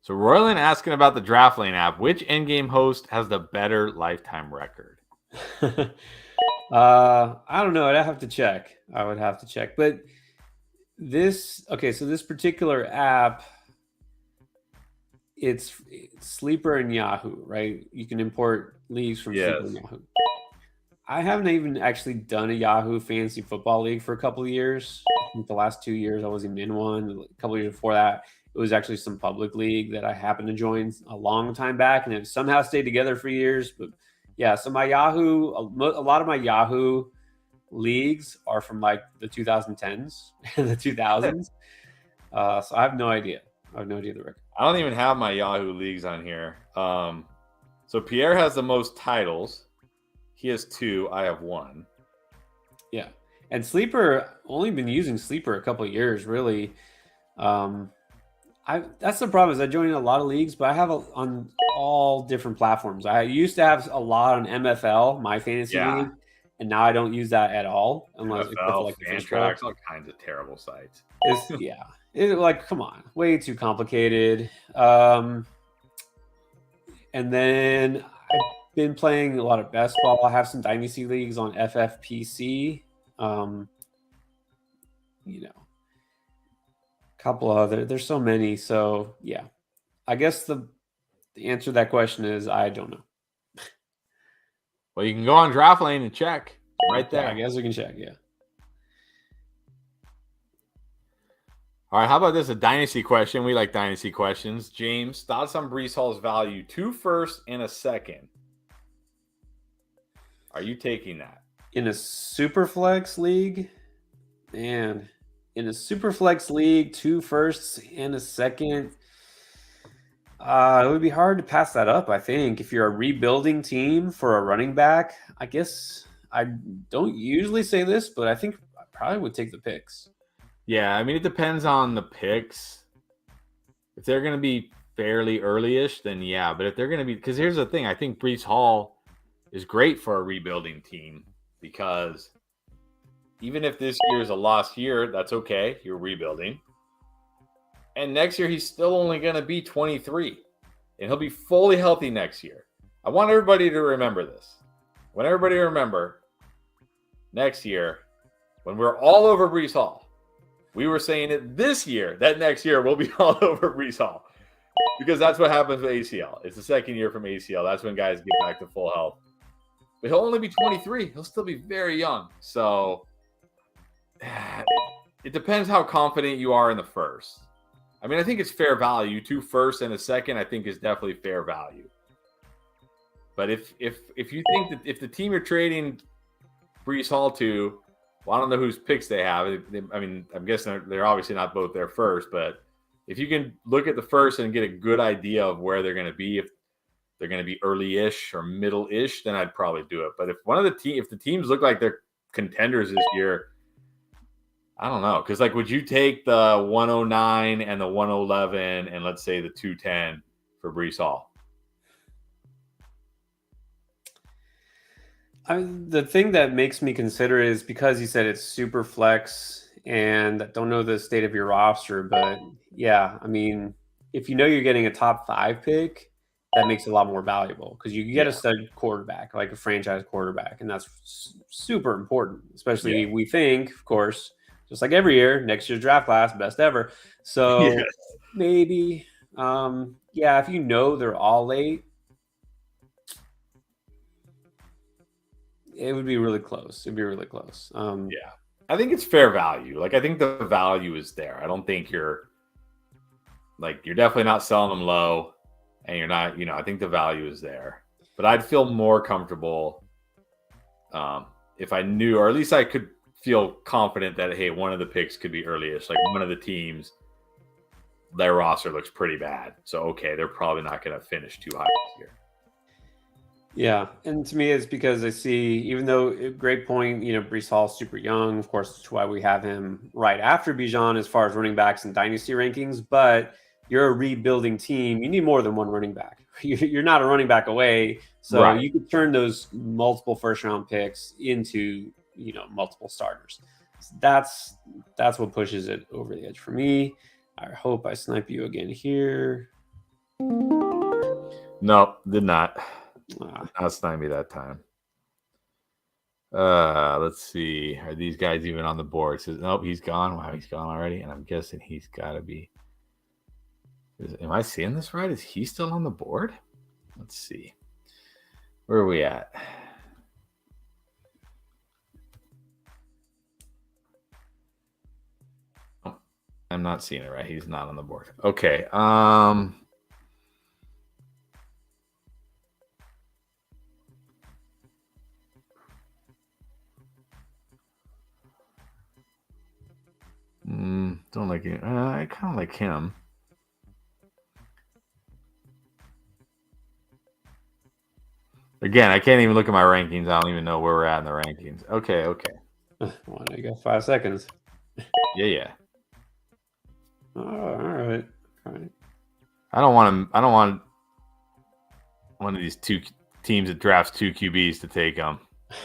So Royland asking about the Draft Lane app. Which endgame host has the better lifetime record? I don't know. I would have to check. But so this particular app, it's Sleeper and Yahoo, right? You can import leagues from Sleeper and Yahoo. I haven't even actually done a Yahoo fantasy football league for a couple of years. I think the last 2 years I wasn't even in one. A couple of years before that, it was actually some public league that I happened to join a long time back, and it somehow stayed together for years. But yeah, so my Yahoo, a lot of my Yahoo leagues are from like the 2010s and the 2000s. So I have no idea. The record. I don't even have my Yahoo leagues on here. So Pierre has the most titles. He has 2. I have 1. Yeah. And Sleeper, only been using Sleeper a couple of years, really. That's the problem is I joined a lot of leagues, but I have on all different platforms. I used to have a lot on MFL, my fantasy league, and now I don't use that at all. Unless MFL, like Fantrax, all kinds of terrible sites. Come on, way too complicated. And then I've been playing a lot of best ball. I have some dynasty leagues on FFPC. Couple other, there's so many. So yeah, I guess the answer to that question is I don't know. Well, you can go on Draft Lane and check right there. I guess we can check. Yeah. All right. How about this? A dynasty question. We like dynasty questions. James, thoughts on Breece Hall's value? 2 firsts and a second. Are you taking that in a super flex league? Man. In a super flex league, 2 firsts and a second, it would be hard to pass that up, I think. If you're a rebuilding team for a running back, I guess I don't usually say this, but I think I probably would take the picks. Yeah, I mean, it depends on the picks. If they're going to be fairly early-ish, then yeah. But if they're going to be – because here's the thing. I think Breece Hall is great for a rebuilding team because even if this year is a lost year, that's okay. You're rebuilding. And next year, he's still only going to be 23. And he'll be fully healthy next year. I want everybody to remember this. I want everybody to remember next year, when we're all over Breece Hall, we were saying it this year, that next year we'll be all over Breece Hall. Because that's what happens with ACL. It's the second year from ACL. That's when guys get back to full health. But he'll only be 23. He'll still be very young. So it depends how confident you are in the first. I mean, I think it's fair value. 2 firsts and a second, I think, is definitely fair value. But if you think that if the team you're trading Breece Hall to, well, I don't know whose picks they have. I mean, I'm guessing they're obviously not both their first, but if you can look at the first and get a good idea of where they're going to be, if they're going to be early-ish or middle-ish, then I'd probably do it. But if the teams look like they're contenders this year, I don't know. Because, like, would you take the 109 and the 111 and let's say the 210 for Breece Hall? The thing that makes me consider is because you said it's super flex and I don't know the state of your roster, but yeah, I mean, if you know you're getting a top 5 pick, that makes it a lot more valuable because you get a stud quarterback, like a franchise quarterback, and that's super important, especially we think, of course, just like every year, next year's draft class, best ever. So maybe, if you know they're all late, it would be really close. It'd be really close. I think it's fair value. Like, I think the value is there. I don't think you're definitely not selling them low, and you're not, I think the value is there. But I'd feel more comfortable if I knew, or at least I could feel confident that, hey, one of the picks could be early-ish. Like, one of the teams, their roster looks pretty bad. So, okay, they're probably not going to finish too high this year. Yeah, and to me, it's because I see, even though, great point, Breece Hall's super young. Of course, that's why we have him right after Bijan as far as running backs and dynasty rankings. But you're a rebuilding team. You need more than one running back. You're not a running back away. So you could turn those multiple first-round picks into, multiple starters. So that's what pushes it over the edge for me. I hope I snipe you again here. Nope, did not. Not snipe me that time. Let's see. Are these guys even on the board? It says, nope, he's gone. Wow, he's gone already. And I'm guessing he's got to be. Am I seeing this right? Is he still on the board? Let's see. Where are we at? Oh, I'm not seeing it right. He's not on the board. Okay. Don't like it. I kind of like him. Again, I can't even look at my rankings. I don't even know where we're at in the rankings. Okay. Well, you got 5 seconds. Yeah. Oh, all right. I don't want one of these 2 teams that drafts 2 QBs to take them.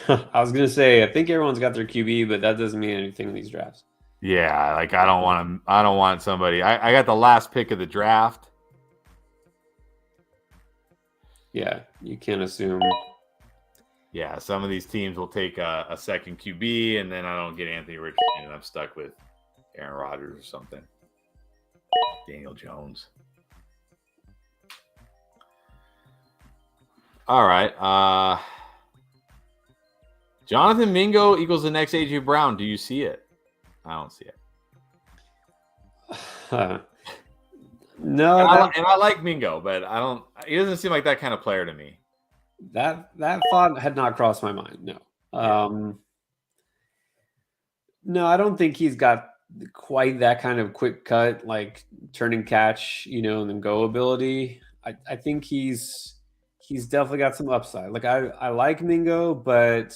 I was gonna say, I think everyone's got their QB, but that doesn't mean anything in these drafts. Yeah, like I don't want somebody. I got the last pick of the draft. Yeah, you can't assume. Yeah, some of these teams will take a second QB, and then I don't get Anthony Richardson, and I'm stuck with Aaron Rodgers or something. Daniel Jones. All right. Jonathan Mingo equals the next A.J. Brown. Do you see it? I don't see it. No. And I like Mingo, but I don't. He doesn't seem like that kind of player to me. That thought had not crossed my mind. No. No, I don't think he's got quite that kind of quick cut, like turn and catch, and then go ability. I think he's definitely got some upside. Like I like Mingo, but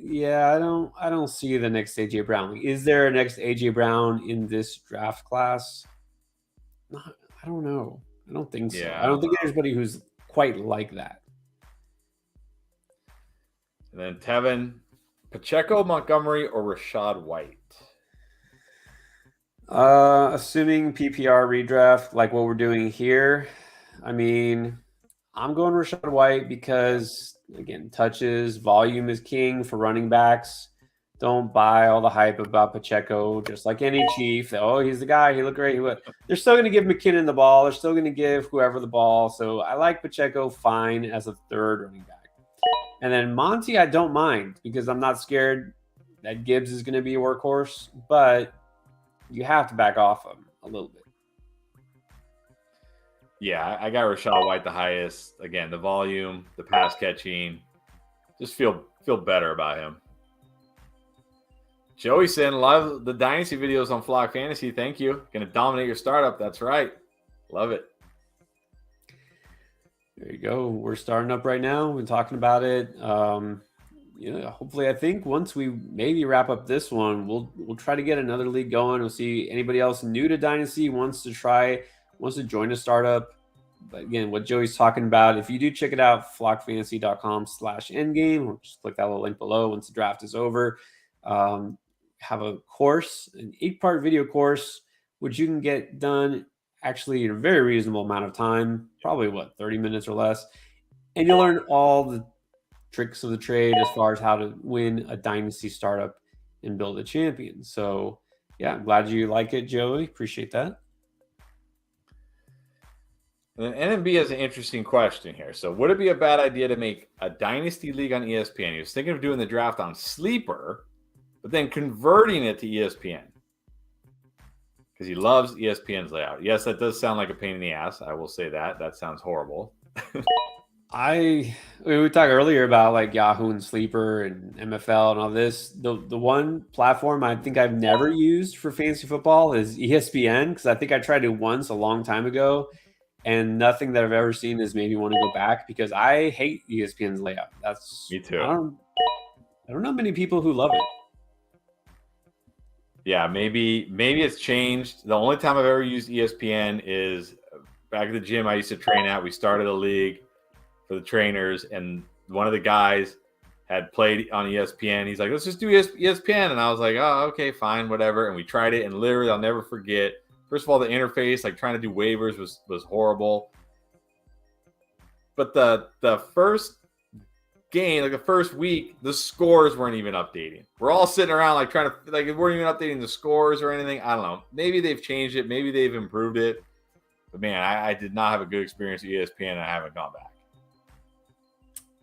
yeah, I don't see the next AJ Brown. Is there a next AJ Brown in this draft class? I don't know. I don't think so. Yeah, I don't think there's anybody who's quite like that. And then Tevin, Pacheco, Montgomery, or Rashad White? Assuming PPR redraft, like what we're doing here, I mean, I'm going Rashad White because, again, touches, volume is king for running backs. Don't buy all the hype about Pacheco, just like any Chief. Oh, he's the guy. He looked great. They're still going to give McKinnon the ball. They're still going to give whoever the ball. So I like Pacheco fine as a third running back. And then Monty, I don't mind because I'm not scared that Gibbs is going to be a workhorse, but you have to back off him a little bit. Yeah, I got Rashad White the highest. Again, the volume, the pass catching, just feel better about him. Joey saying, love the Dynasty videos on Flock Fantasy. Thank you. Going to dominate your startup. That's right. Love it. There you go. We're starting up right now. We're talking about it. Hopefully, I think once we maybe wrap up this one, we'll try to get another league going. We'll see anybody else new to Dynasty wants to join a startup. But again, what Joey's talking about, if you do check it out, flockfantasy.com/endgame, or just click that little link below once the draft is over. Have a course, an 8-part video course, which you can get done actually in a very reasonable amount of time, probably 30 minutes or less. And you'll learn all the tricks of the trade as far as how to win a Dynasty startup and build a champion. So yeah, I'm glad you like it, Joey. Appreciate that. And NMB has an interesting question here. So would it be a bad idea to make a Dynasty league on ESPN? He was thinking of doing the draft on Sleeper, but then converting it to ESPN because he loves ESPN's layout. Yes, that does sound like a pain in the ass. I will say that. That sounds horrible. We talked earlier about like Yahoo and Sleeper and MFL and all this. The one platform I think I've never used for fantasy football is ESPN, because I think I tried it once a long time ago, and nothing that I've ever seen has made me want to go back because I hate ESPN's layout. That's me too. I don't know many people who love it. Yeah, maybe it's changed. The only time I've ever used ESPN is back at the gym I used to train at. We started a league for the trainers, and one of the guys had played on ESPN. He's like, let's just do ESPN. And I was like, oh, okay, fine, whatever. And we tried it, and literally I'll never forget. First of all, the interface, like trying to do waivers was horrible. But the first game, like the first week, the scores weren't even updating. We're all sitting around like trying to, like, we weren't even updating the scores or anything. I don't know. Maybe they've changed it. Maybe they've improved it. But man, I did not have a good experience with ESPN, and I haven't gone back.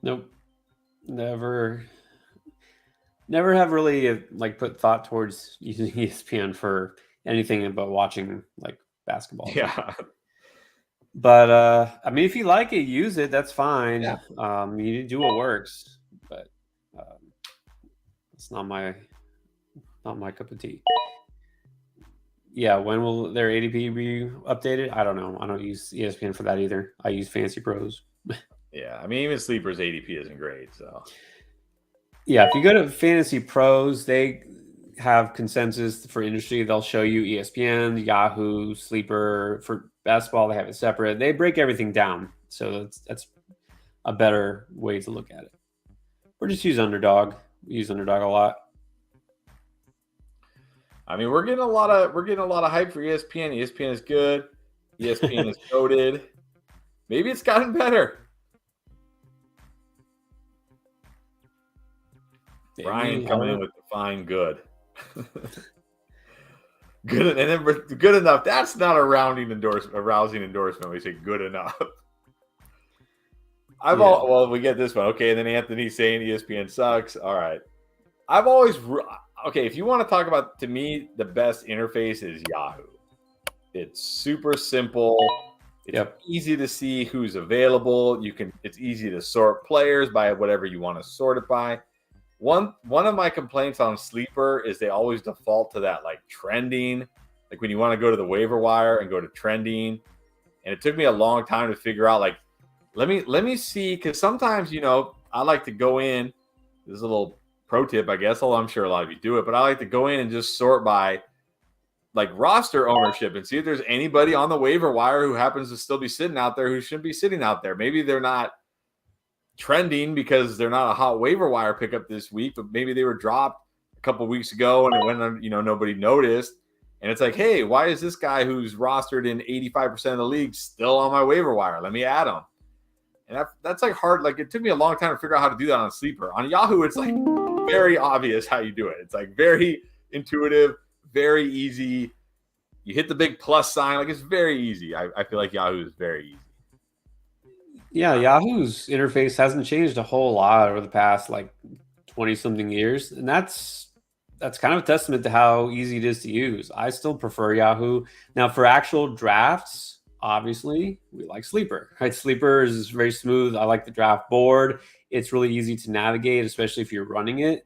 Nope. Never have really like put thought towards using ESPN for anything but watching like basketball. Yeah. But I mean, if you like it, use it. That's fine. Yeah. You do what works, but it's not my cup of tea. Yeah, when will their ADP be updated? I don't know. I don't use ESPN for that either. I use Fantasy Pros. Yeah, I mean, even Sleeper's ADP isn't great. So yeah, if you go to Fantasy Pros, they have consensus for industry. They'll show you ESPN, Yahoo, Sleeper. For basketball, they have it separate. They break everything down, so that's a better way to look at it. Or just use Underdog. We use Underdog a lot. I mean, we're getting a lot of hype for ESPN. ESPN is good. ESPN is goated. Maybe it's gotten better. Brian coming in with define good. Good, and then good enough. That's not a rousing endorsement. We say good enough. We get this one. Okay, and then Anthony saying ESPN sucks. All right. If you want to talk about, to me, the best interface is Yahoo. It's super simple. It's easy to see who's available. It's easy to sort players by whatever you want to sort it by. One of my complaints on Sleeper is they always default to that like trending, like when you want to go to the waiver wire and go to trending. And it took me a long time to figure out, like, let me see, because sometimes, I like to go in. This is a little pro tip, I guess, although I'm sure a lot of you do it, but I like to go in and just sort by like roster ownership and see if there's anybody on the waiver wire who happens to still be sitting out there who shouldn't be sitting out there. Maybe they're not trending because they're not a hot waiver wire pickup this week, but maybe they were dropped a couple weeks ago and it went on, nobody noticed. And it's like, hey, why is this guy who's rostered in 85% of the league still on my waiver wire? Let me add him. And that's like hard. Like it took me a long time to figure out how to do that on Sleeper. On Yahoo, it's like very obvious how you do it. It's like very intuitive, very easy. You hit the big plus sign. Like it's very easy. I feel like Yahoo is very easy. Yeah, Yahoo's interface hasn't changed a whole lot over the past like 20-something years. And that's kind of a testament to how easy it is to use. I still prefer Yahoo. Now, for actual drafts, obviously, we like Sleeper. Right? Sleeper is very smooth. I like the draft board. It's really easy to navigate, especially if you're running it.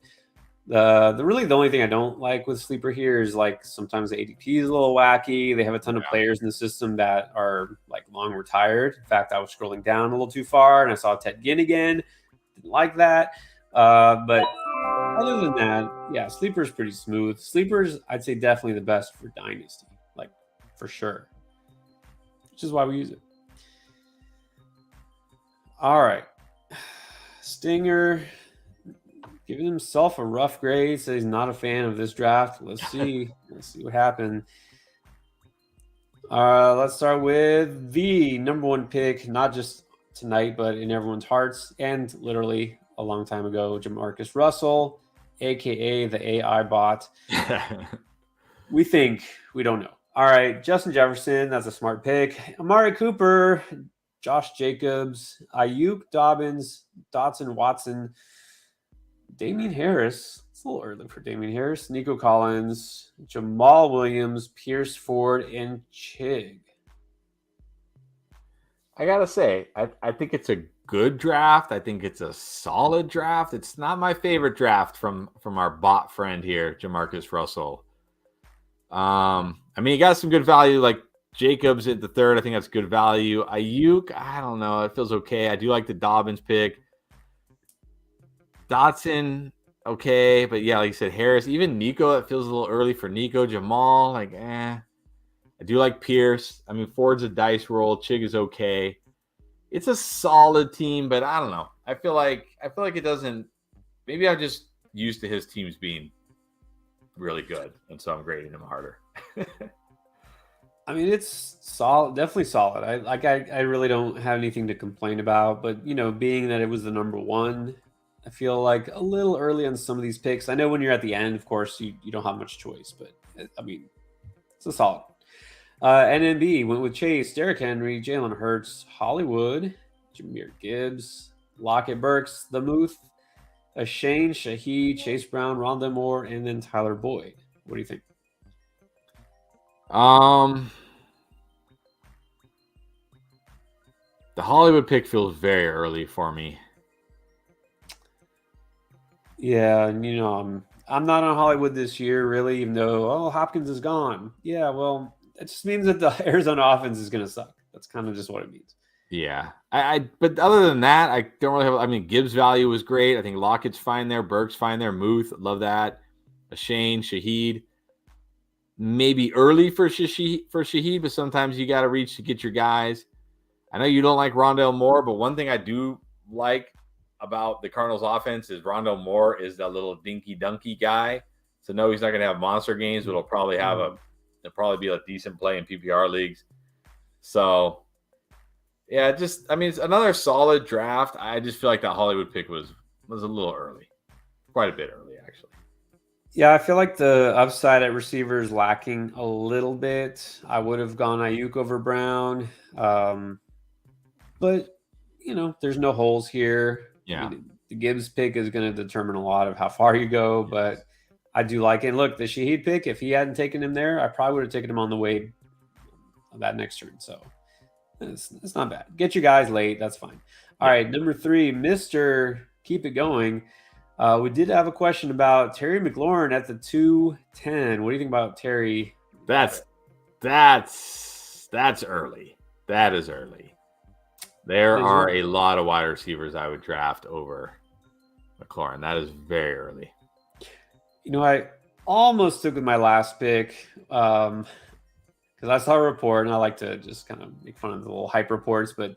The only thing I don't like with Sleeper here is like sometimes the ADP is a little wacky. They have a ton of players in the system that are like long retired. In fact, I was scrolling down a little too far and I saw Ted Ginn again. Didn't like that. But other than that, yeah, Sleeper's pretty smooth. Sleeper's, I'd say, definitely the best for Dynasty, like for sure, which is why we use it. All right. Stinger giving himself a rough grade, says he's not a fan of this draft. Let's see. Let's see what happened. Let's start with the number one pick, not just tonight, but in everyone's hearts, and literally a long time ago, Jamarcus Russell, aka the AI bot. We think, we don't know. All right, Justin Jefferson, that's a smart pick. Amari Cooper, Josh Jacobs, Ayuk, Dobbins, Dotson, Watson, Damian Harris. It's a little early for Damian Harris. Nico Collins, Jamal Williams, Pierce Ford, and Chig. I gotta say, I think it's a good draft. I think it's a solid draft. It's not my favorite draft from our bot friend here, Jamarcus Russell. I mean, he got some good value, like Jacobs at the third. I think that's good value. Ayuk, I don't know. It feels okay. I do like the Dobbins pick. Dotson, okay. But yeah, like you said, Harris, even Nico, it feels a little early for Nico. Jamal, like, I do like Pierce. I mean, Ford's a dice roll. Chig is okay. It's a solid team, but I don't know. I feel like it doesn't. Maybe I'm just used to his teams being really good, and so I'm grading him harder. I mean, it's solid, definitely solid. I really don't have anything to complain about, but being that it was the number one, I feel like a little early on some of these picks. I know when you're at the end, of course, you don't have much choice, but I mean, it's a solid. NMB went with Chase, Derrick Henry, Jalen Hurts, Hollywood, Jahmyr Gibbs, Lockett Burks, The Muth, Shane, Shaheed, Chase Brown, Rondé Moore, and then Tyler Boyd. What do you think? The Hollywood pick feels very early for me. Yeah, and I'm not on Hollywood this year, really, even though Hopkins is gone. Yeah, well, it just means that the Arizona offense is going to suck. That's kind of just what it means. Yeah, but other than that, I don't really have. I mean, Gibbs' value was great. I think Lockett's fine there. Burke's fine there. Muth, love that. Shane, Shaheed, maybe early for Shaheed, but sometimes you got to reach to get your guys. I know you don't like Rondale Moore, but one thing I do like about the Cardinals offense is Rondale Moore is that little dinky dunky guy. So no, he's not going to have monster games, but he'll probably be a decent play in PPR leagues. So yeah, it's another solid draft. I just feel like that Hollywood pick was a little early, quite a bit early actually. Yeah, I feel like the upside at receiver is lacking a little bit. I would have gone Ayuk over Brown, but there's no holes here. Yeah, the Gibbs pick is going to determine a lot of how far you go, but I do like it. And look, the Shaheed pick, if he hadn't taken him there, I probably would have taken him on the way of that next turn. So it's not bad. Get you guys late. That's fine. All right, number 3, Mr. Keep It Going. We did have a question about Terry McLaurin at the 210. What do you think about Terry? That's early. That is early. There are a lot of wide receivers I would draft over McLaurin. That is very early. I almost took with my last pick because I saw a report, and I like to just kind of make fun of the little hype reports. But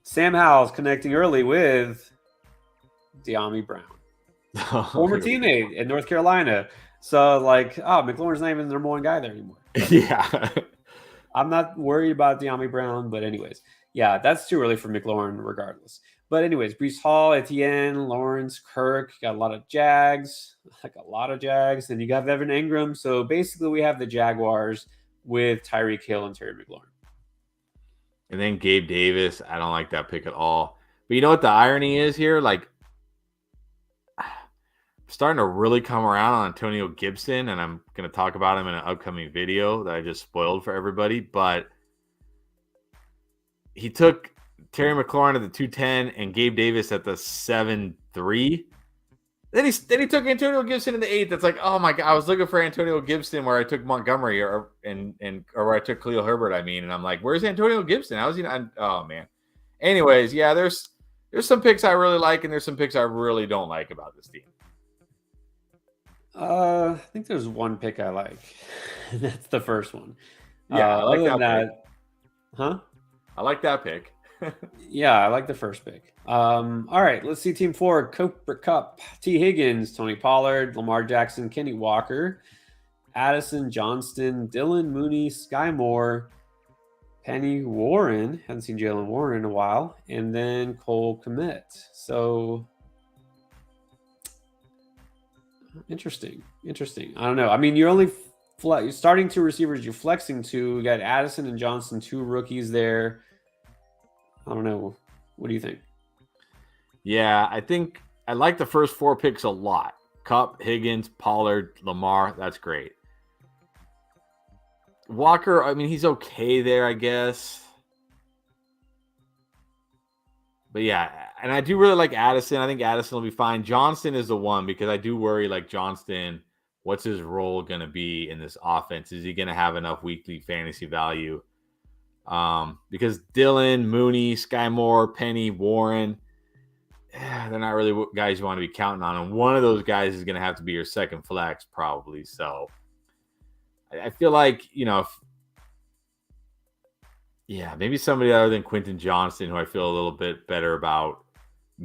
Sam Howell's connecting early with De'Ami Brown, former teammate in North Carolina. So like, McLaurin's not even the number one guy there anymore. But Yeah. I'm not worried about De'Ami Brown, but anyways, yeah, that's too early for McLaurin regardless. But anyways, Brees Hall, Etienne, Lawrence, Kirk, got a lot of Jags, Then you got Evan Ingram. So basically we have the Jaguars with Tyreek Hill and Terry McLaurin. And then Gabe Davis. I don't like that pick at all. But you know what the irony is here? Like, I'm starting to really come around on Antonio Gibson, and I'm going to talk about him in an upcoming video that I just spoiled for everybody. But he took Terry McLaurin at the 210 and Gabe Davis at the 7-3. Then he took Antonio Gibson in the 8. That's like, oh my God, I was looking for Antonio Gibson where I took Montgomery or where I took Khalil Herbert, and I'm like, where's Antonio Gibson? How is he not? Oh man. Anyways, yeah, there's some picks I really like and there's some picks I really don't like about this team. I think there's one pick I like. That's the first one. Yeah, I like that pick. Huh? I like that pick. Yeah, I like the first pick. All right, let's see Team 4. Cooper Kupp, T. Higgins, Tony Pollard, Lamar Jackson, Kenny Walker, Addison Johnston, Dylan Mooney, Sky Moore, Penny Warren. Haven't seen Jalen Warren in a while. And then Cole Kmet. So interesting. I don't know. I mean, you're only you're starting 2 receivers. You're flexing 2. We got Addison and Johnston, 2 rookies there. I don't know. What do you think? Yeah, I think I like the first 4 picks a lot. Kupp, Higgins, Pollard, Lamar. That's great. Walker, I mean, he's okay there, I guess. But yeah, and I do really like Addison. I think Addison will be fine. Johnston is the one because I do worry, like, Johnston, what's his role going to be in this offense? Is he going to have enough weekly fantasy value? Because Dylan, Mooney, Sky Moore, Penny, Warren, they're not really guys you want to be counting on. And one of those guys is going to have to be your second flex probably. So I feel like, maybe somebody other than Quentin Johnston, who I feel a little bit better about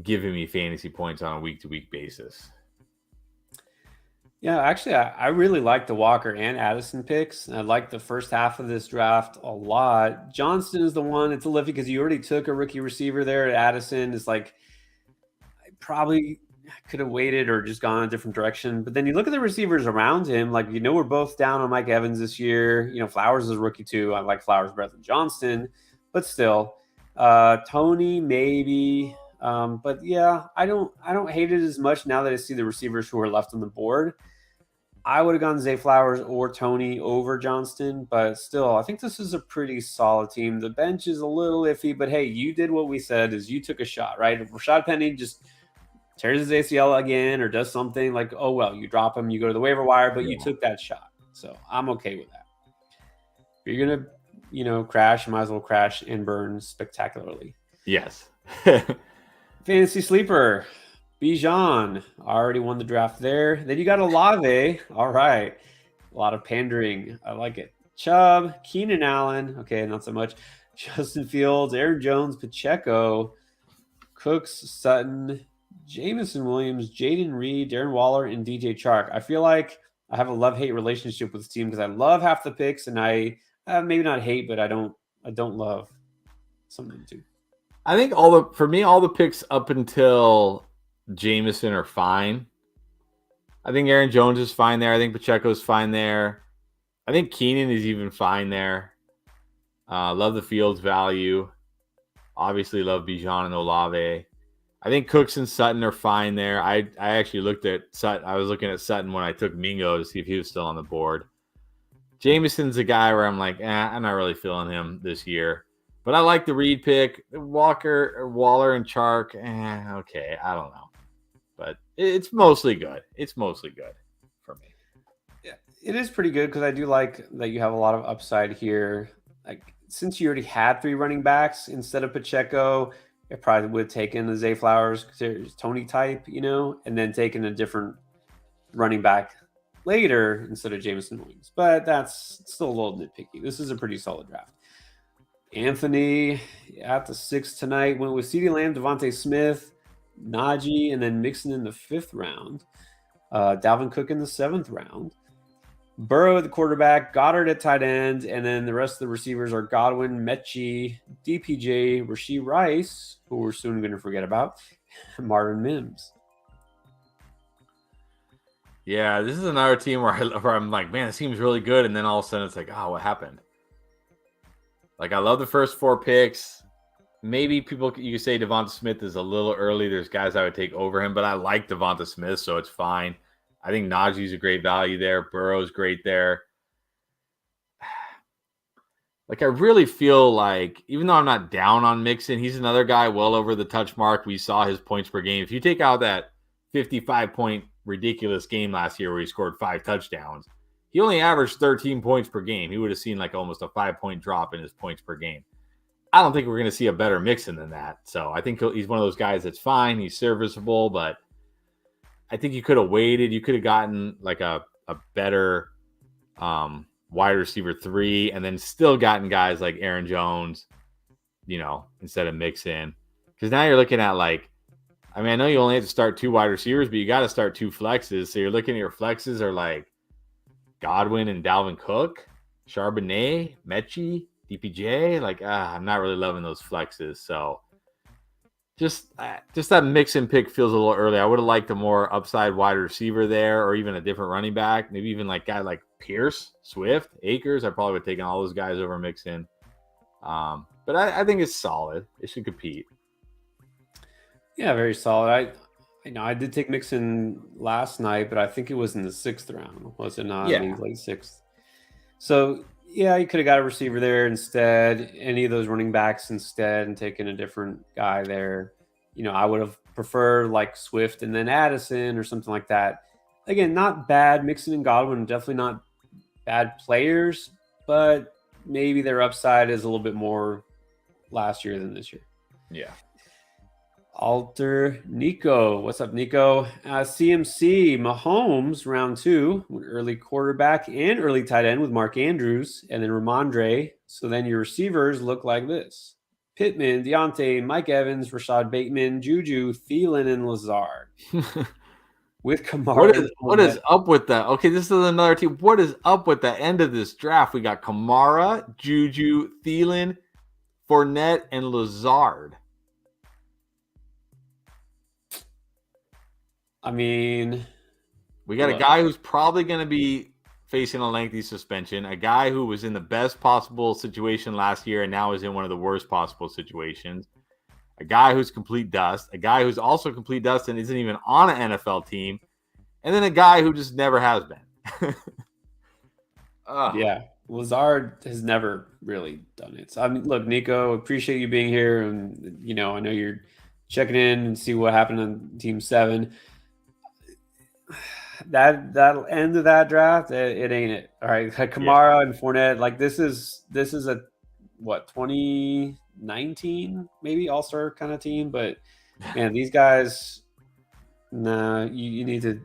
giving me fantasy points on a week-to-week basis. Yeah, actually, I really like the Walker and Addison picks. I like the first half of this draft a lot. Johnston is the one. It's a liffy because you already took a rookie receiver there. Addison is like, I probably could have waited or just gone a different direction. But then you look at the receivers around him. Like, we're both down on Mike Evans this year. Flowers is a rookie too. I like Flowers better than Johnston. But still, Tony maybe. But yeah, I don't hate it as much now that I see the receivers who are left on the board. I would have gone Zay Flowers or Tony over Johnston, but still, I think this is a pretty solid team. The bench is a little iffy, but hey, you did what we said is you took a shot, right? If Rashad Penny just tears his ACL again or does something, like, oh, well, you drop him, you go to the waiver wire, but you took that shot. So I'm okay with that. If you're going to, crash, you might as well crash and burn spectacularly. Yes. Fantasy sleeper, Bijan already won the draft there. Then you got Olave. All right. A lot of pandering. I like it. Chubb, Keenan Allen. Okay, not so much. Justin Fields, Aaron Jones, Pacheco, Cooks, Sutton, Jamison Williams, Jaden Reed, Darren Waller, and DJ Chark. I feel like I have a love-hate relationship with this team because I love half the picks, and I maybe not hate, but I don't love some of them too. I think all the picks up until Jameson are fine. I think Aaron Jones is fine there. I think Pacheco's fine there. I think Keenan is even fine there. Love the Fields value. Obviously love Bijan and Olave. I think Cooks and Sutton are fine there. I actually looked at Sutton. I was looking at Sutton when I took Mingo to see if he was still on the board. Jameson's a guy where I'm like, I'm not really feeling him this year. But I like the Reed pick. Waller, and Chark. Okay, I don't know. But it's mostly good. It's mostly good for me. Yeah, it is pretty good because I do like that you have a lot of upside here. Like, since you already had 3 running backs instead of Pacheco, it probably would have taken the Zay Flowers, Tony type, and then taken a different running back later instead of Jameson Williams. But that's still a little nitpicky. This is a pretty solid draft. Anthony at the 6th tonight went with CeeDee Lamb, Devontae Smith, Najee, and then Mixon in the 5th round. Dalvin Cook in the 7th round. Burrow at the quarterback, Goddard at tight end, and then the rest of the receivers are Godwin, Mechie, DPJ, Rashee Rice, who we're soon going to forget about, Marvin Mims. Yeah, this is another team where I'm like, man, it seems really good, and then all of a sudden it's like, oh, what happened? Like, I love the first 4 picks. Maybe you could say Devonta Smith is a little early. There's guys I would take over him, but I like Devonta Smith, so it's fine. I think Najee's a great value there. Burrow's great there. Like, I really feel like, even though I'm not down on Mixon, he's another guy well over the touch mark. We saw his points per game. If you take out that 55-point ridiculous game last year where he scored 5 touchdowns, he only averaged 13 points per game. He would have seen like almost a 5-point drop in his points per game. I don't think we're going to see a better Mixon than that. So I think he's one of those guys that's fine. He's serviceable, but I think you could have waited. You could have gotten like a better wide receiver 3 and then still gotten guys like Aaron Jones, instead of Mixon. Because now you're looking at I know you only have to start 2 wide receivers, but you got to start 2 flexes. So you're looking at your flexes are like Godwin and Dalvin Cook, Charbonnet, Mechie, DPJ. I'm not really loving those flexes. So just that Mixon pick feels a little early. I would have liked a more upside wide receiver there, or even a different running back. Maybe even guy like Pierce, Swift, Akers. I probably would have taken all those guys over Mixon. But I think it's solid. It should compete. Yeah, very solid. I did take Mixon last night, but I think it was in the 6th round, was it not? Yeah. Late 6th. So yeah, you could have got a receiver there instead, any of those running backs instead, and taken a different guy there. I would have preferred Swift and then Addison or something like that. Again, not bad. Mixon and Godwin, definitely not bad players, but maybe their upside is a little bit more last year than this year. Yeah. Alter Nico. What's up, Nico? CMC, Mahomes, round 2, early quarterback and early tight end with Mark Andrews, and then Ramondre. So then your receivers look like this: Pittman, Deontay, Mike Evans, Rashad Bateman, Juju, Thielen, and Lazard. With Kamara. What is up with that? Okay, this is another team. What is up with the end of this draft? We got Kamara, Juju, Thielen, Fournette, and Lazard. I mean, we got a guy who's probably going to be facing a lengthy suspension, a guy who was in the best possible situation last year and now is in one of the worst possible situations, a guy who's complete dust, a guy who's also complete dust and isn't even on an NFL team, and then a guy who just never has been. Yeah, Lazard has never really done it. So, look, Nico, appreciate you being here, and I know you're checking in and see what happened on Team 7. That end of that draft, it ain't it. All right, Kamara and Fournette, this is a 2019 maybe all-star kind of team, but man, these guys, nah, you need to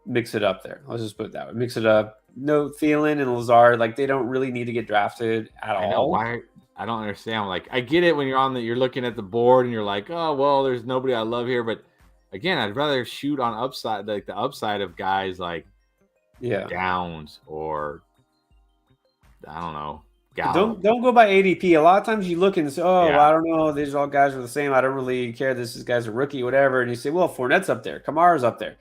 mix it up there. Let's just put it that way. Mix it up. No, Thielen and Lazard, they don't really need to get drafted at all. I know why. I don't understand. I get it when you're looking at the board and you're like, oh well, there's nobody I love here, but again, I'd rather shoot on upside, the upside of guys like Downs or I don't know. Don't go by ADP. A lot of times you look and say, well, I don't know, these all guys are the same. I don't really care. This guy's a rookie, whatever. And you say, well, Fournette's up there, Kamara's up there.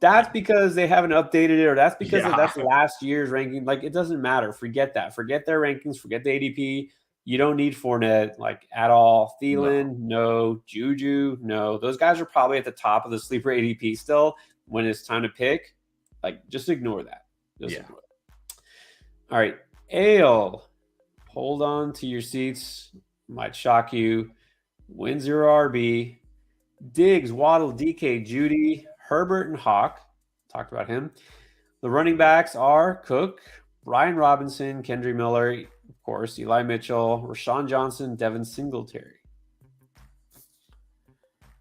That's because they haven't updated it, or that's because that's last year's ranking. It doesn't matter. Forget that. Forget their rankings. Forget the ADP. You don't need Fournette at all. Thielen, no. Juju, no. Those guys are probably at the top of the sleeper ADP still when it's time to pick. Just ignore that. Ignore that. All right. Ale, hold on to your seats. Might shock you. Win 0 RB. Diggs, Waddle, DK, Judy, Herbert, and Hawk. Talked about him. The running backs are Cook, Brian Robinson, Kendry Miller, of course, Eli Mitchell, Rashawn Johnson, Devin Singletary.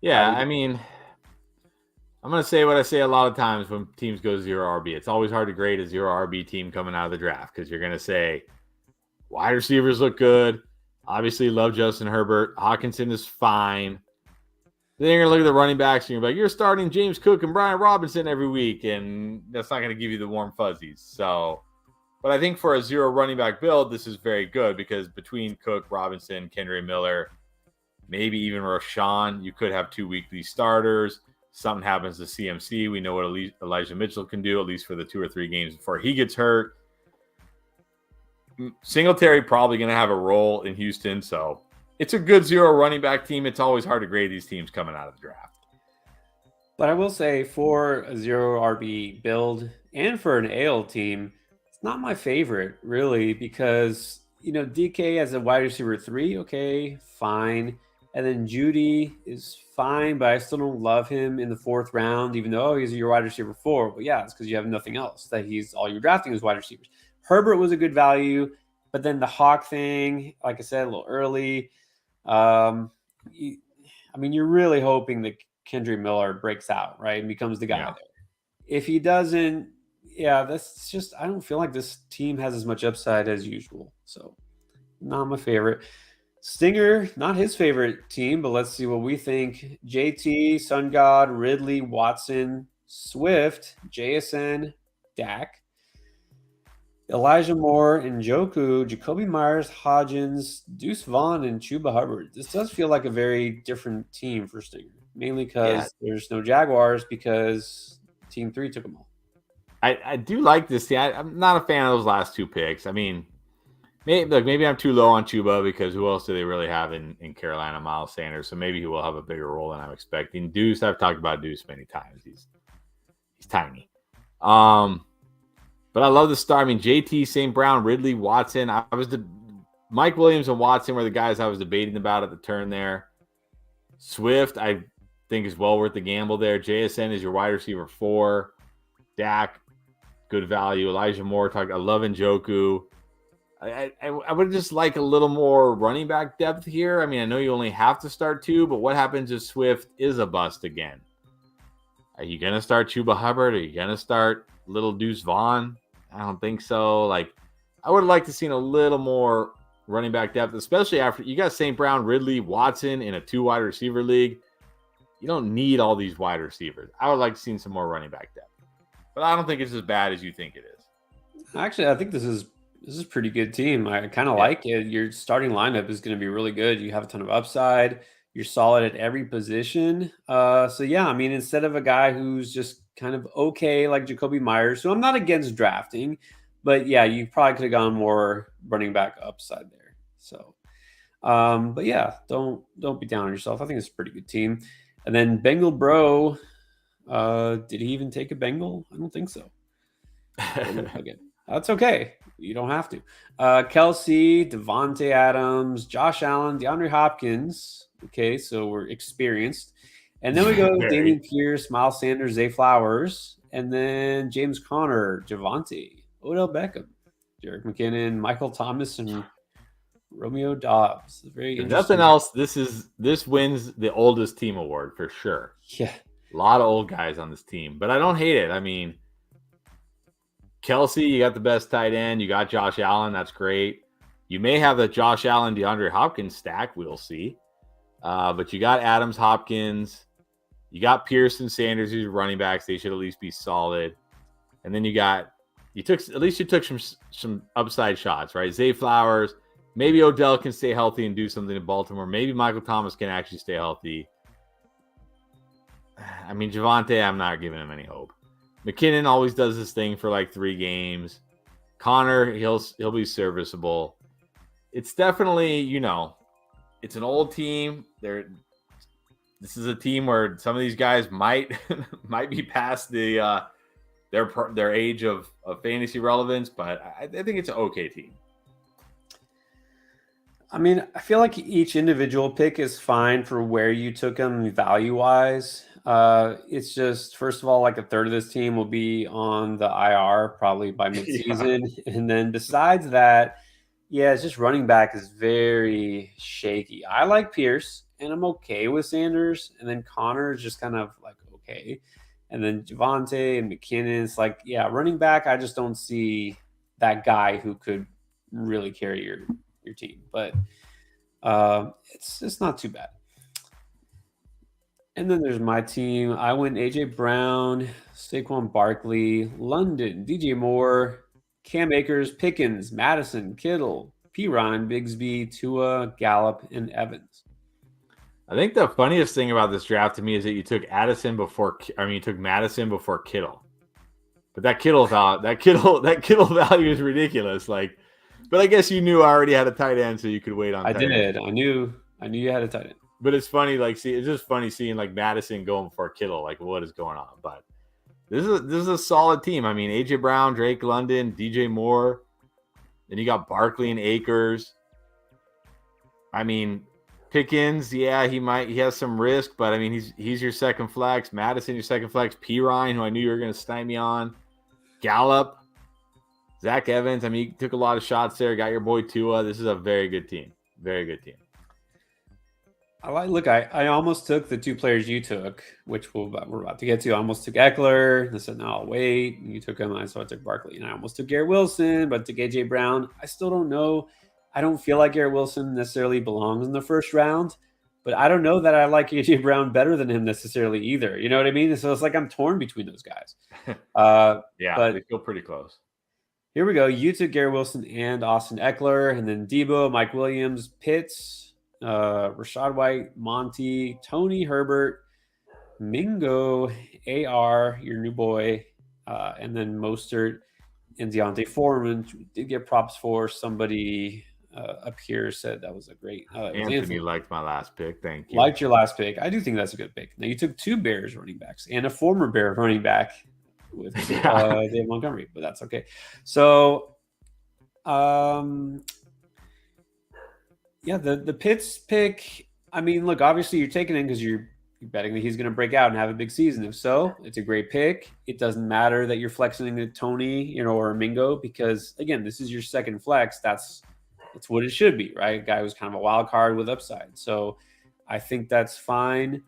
Yeah, I'm going to say what I say a lot of times when teams go 0 RB. It's always hard to grade a 0 RB team coming out of the draft because you're going to say wide receivers look good. Obviously, love Justin Herbert. Hawkinson is fine. Then you're going to look at the running backs and you're like, you're starting James Cook and Brian Robinson every week, and that's not going to give you the warm fuzzies. So, but I think for a 0 running back build, this is very good because between Cook, Robinson, Kendre Miller, maybe even Rashawn, you could have 2 weekly starters. Something happens to CMC. We know what Elijah Mitchell can do, at least for the 2 or 3 games before he gets hurt. Singletary probably going to have a role in Houston, so it's a good 0 running back team. It's always hard to grade these teams coming out of the draft. But I will say for a 0 RB build and for an AL team, it's not my favorite really because, DK as a wide receiver 3, okay, fine. And then Judy is fine, but I still don't love him in the 4th round, even though he's your wide receiver 4. But yeah, it's because you have nothing else that he's all you're drafting is wide receivers. Herbert was a good value, but then the Hawk thing, like I said, a little early. You're really hoping that Kendre Miller breaks out, right, and becomes the guy there. If he doesn't, that's just I don't feel like this team has as much upside as usual. So, not my favorite. Stinger, not his favorite team, but let's see what we think. JT, Sun God, Ridley, Watson, Swift, JSN, Dak, Elijah Moore, Njoku, Jacoby Myers, Hodgins, Deuce Vaughn, and Chuba Hubbard. This does feel like a very different team for Stinger, mainly because there's no Jaguars because Team 3 took them all. I do like this. I'm not a fan of those last 2 picks. I mean, maybe I'm too low on Chuba because who else do they really have in Carolina? Miles Sanders. So maybe he will have a bigger role than I'm expecting. Deuce, I've talked about Deuce many times. He's tiny. But I love the start. I mean, JT, St. Brown, Ridley, Watson. Mike Williams and Watson were the guys I was debating about at the turn there. Swift, I think is well worth the gamble there. JSN is your wide receiver 4. Dak, good value. Elijah Moore, I love Njoku. I would just like a little more running back depth here. I mean, I know you only have to start 2, but what happens if Swift is a bust again? Are you going to start Chuba Hubbard? Are you going to start little Deuce Vaughn? I don't think so. I would like to see a little more running back depth, especially after you got St. Brown, Ridley, Watson in a 2 wide receiver league. You don't need all these wide receivers. I would like to see some more running back depth, but I don't think it's as bad as you think it is. Actually, I think this is a pretty good team. I kind of like it. Your starting lineup is going to be really good. You have a ton of upside. You're solid at every position. Instead of a guy who's just kind of okay like Jacoby Myers, so I'm not against drafting, but yeah, you probably could have gone more running back upside there. So, don't be down on yourself. I think it's a pretty good team. And then Bengal Bro, did he even take a Bengal? I don't think so. Okay. That's okay. You don't have to. Kelsey, Devontae Adams, Josh Allen, DeAndre Hopkins. Okay, so we're experienced. And then we go Damian Pierce, Miles Sanders, Zay Flowers, and then James Conner, Javonte, Odell Beckham, Jerick McKinnon, Michael Thomas, and Romeo Dobbs. Very interesting. Nothing else. This wins the oldest team award for sure. Yeah. A lot of old guys on this team, but I don't hate it. I mean, Kelsey, you got the best tight end. You got Josh Allen. That's great. You may have the Josh Allen, DeAndre Hopkins stack. We'll see. But you got Adams, Hopkins. You got Pearson, Sanders, who's running backs. They should at least be solid. And then you took some upside shots, right? Zay Flowers. Maybe Odell can stay healthy and do something in Baltimore. Maybe Michael Thomas can actually stay healthy. I mean, Javonte, I'm not giving him any hope. McKinnon always does this thing for 3 games. Connor, he'll be serviceable. It's definitely, it's an old team. This is a team where some of these guys might be past their age of fantasy relevance, but I think it's an okay team. I mean, I feel like each individual pick is fine for where you took them value-wise. It's just, first of all, a third of this team will be on the IR probably by midseason. And then besides that, it's just running back is very shaky. I like Pierce, and I'm okay with Sanders. And then Connor is just kind of okay. And then Javonte and McKinnon, it's running back, I just don't see that guy who could really carry your team. But it's not too bad. And then there's my team. I went A.J. Brown, Saquon Barkley, London, DJ Moore, Cam Akers, Pickens, Madison, Kittle, Piron, Bigsby, Tua, Gallup, and Evans. I think the funniest thing about this draft to me is that you took you took Madison before Kittle. But that Kittle value is ridiculous. Like, but I guess you knew I already had a tight end, so you could wait on. I knew you had a tight end. But it's funny, it's just funny seeing like Madison going before Kittle. Like, what is going on? But this is a solid team. I mean, AJ Brown, Drake London, DJ Moore. Then you got Barkley and Akers. I mean, Pickens, yeah, he has some risk, but I mean, he's your second flex. Madison, your second flex. Piron, who I knew you were going to stymie me on. Gallup, Zach Evans. I mean, you took a lot of shots there. Got your boy Tua. This is a very good team. Very good team. I almost took the two players you took, which we're about to get to. I almost took Eckler. I said, no, I'll wait. You took him, so I took Barkley. And I almost took Garrett Wilson, but took A.J. Brown. I still don't know. I don't feel like Garrett Wilson necessarily belongs in the first round, but I don't know that I like A.J. Brown better than him necessarily either. You know what I mean? So it's like I'm torn between those guys. Yeah, but they feel pretty close. Here we go. You took Garrett Wilson and Austin Eckler, and then Debo, Mike Williams, Pitts, Rashad White, Monty, Tony Herbert, Mingo, AR, your new boy, and then Mostert and Deontay Foreman. Did get props for somebody up here said that was a great. Anthony liked my last pick. Thank you. Liked your last pick. I do think that's a good pick. Now you took two Bears running backs and a former Bear running back with Dave Montgomery, but that's okay. So, the Pitts pick. I mean, look, obviously you're taking him because you're betting that he's going to break out and have a big season. If so, it's a great pick. It doesn't matter that you're flexing to Tony, or Mingo, because again, this is your second flex. That's what it should be, right? A guy who's kind of a wild card with upside. So I think that's fine.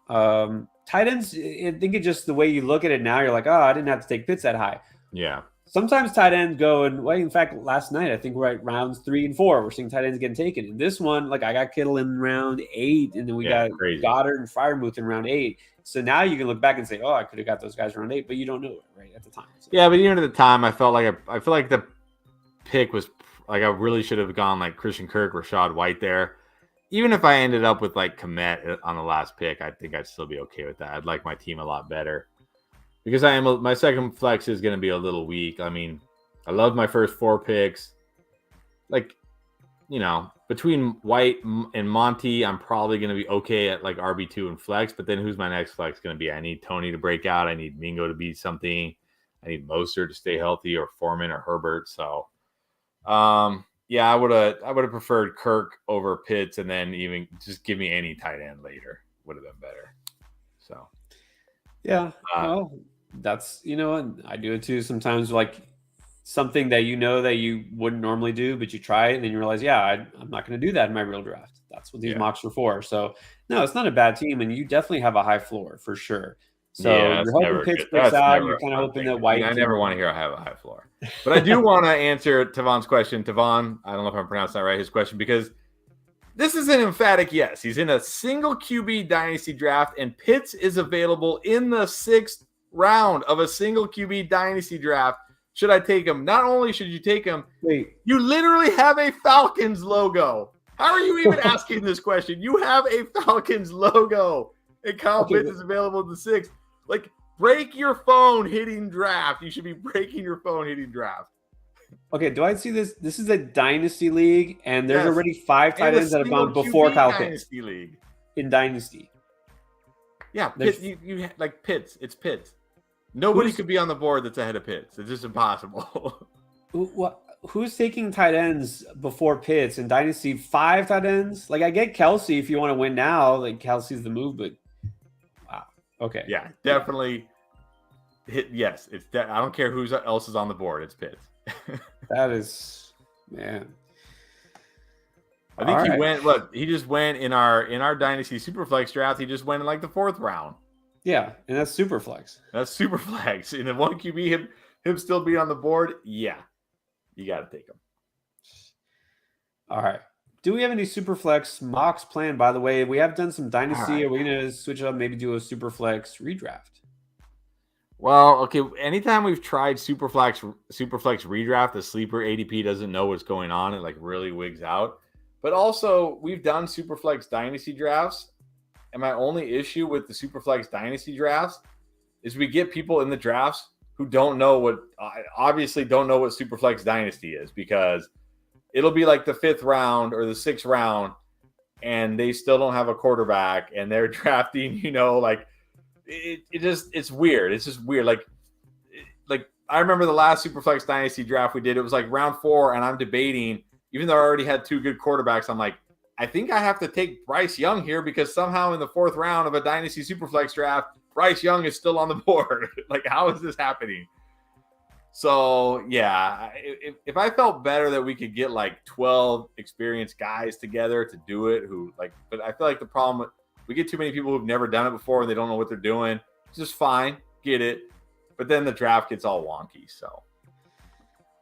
Tight ends, I think it's just the way you look at it now. You're like, oh, I didn't have to take Pitts that high. Yeah. Sometimes tight ends go in fact, last night, I think we're at rounds 3 and 4. We're seeing tight ends getting taken. In this one, I got Kittle in round 8, and then we got crazy Goddard and Freiermuth in round 8. So now you can look back and say, oh, I could have got those guys around 8, but you don't know it right at the time. So. Yeah, but even at the time, I feel like the pick was I really should have gone like Christian Kirk, Rashad White there. Even if I ended up with Kmet on the last pick, I think I'd still be okay with that. I'd like my team a lot better. Because my second flex is going to be a little weak. I mean, I love my first 4 picks. Between White and Monty, I'm probably going to be okay at RB2 and flex. But then who's my next flex going to be? I need Tony to break out. I need Mingo to be something. I need Mostert to stay healthy, or Foreman or Herbert. So, I would have preferred Kirk over Pitts, and then even just give me any tight end later would have been better. So, yeah. That's, I do it too sometimes, something that that you wouldn't normally do, but you try it and then you realize, I'm not going to do that in my real draft. That's what these mocks are for. So no, it's not a bad team, and you definitely have a high floor for sure. So you're hoping Pitts breaks out. You're kind of hoping that White. I never want to hear I have a high floor, but I do want to answer Tavon's question. Tavon, I don't know if I'm pronouncing that right, his question, because this is an emphatic yes. He's in a single QB dynasty draft, and Pitts is available in the 6th round of a single QB dynasty draft. Should I take him? Not only should you take him, you literally have a Falcons logo. How are you even asking this question? You have a Falcons logo, and Kyle Pitts is available in the 6th. Break your phone hitting draft. You should be breaking your phone hitting draft. Okay, do I see this? This is a dynasty league, and there's already 5 tight ends that have gone before Kyle Pitts. Dynasty league. In dynasty. Yeah, Pitts, you Pitts. It's Pitts. Nobody could be on the board that's ahead of Pitts. It's just impossible. Who's taking tight ends before Pitts in dynasty? 5 tight ends? I get Kelsey if you want to win now. Kelsey's the move, but wow. Okay. Yeah, definitely. Yes, I don't care who else is on the board. It's Pitts. That is, man. I think he went. Look, he just went in our dynasty superflex draft. He just went in the 4th round. Yeah, and that's super flex. That's super flex. In the 1 QB, him still being on the board. Yeah, you got to take him. All right. do we have any Superflex mocks planned, by the way? We have done some Dynasty. All right. Are we going to switch it up, maybe do a Superflex redraft? Well, okay. Anytime we've tried Superflex redraft, the sleeper ADP doesn't know what's going on. It like really wigs out. But also, we've done Superflex Dynasty drafts. And my only issue with the Superflex Dynasty drafts is we get people in the drafts who obviously don't know what Superflex Dynasty is, because it'll be like the 5th round or the 6th round and they still don't have a quarterback and they're drafting, like it's weird. It's just weird. Like I remember the last Superflex Dynasty draft we did, it was like round 4 and I'm debating, even though I already had 2 good quarterbacks, I'm like, I think I have to take Bryce Young here because somehow in the 4th round of a Dynasty Superflex draft, Bryce Young is still on the board. Like, how is this happening? So, yeah, if I felt better that we could get like 12 experienced guys together to do it, but I feel like the problem, we get too many people who've never done it before and they don't know what they're doing. It's just fine. Get it. But then the draft gets all wonky. So,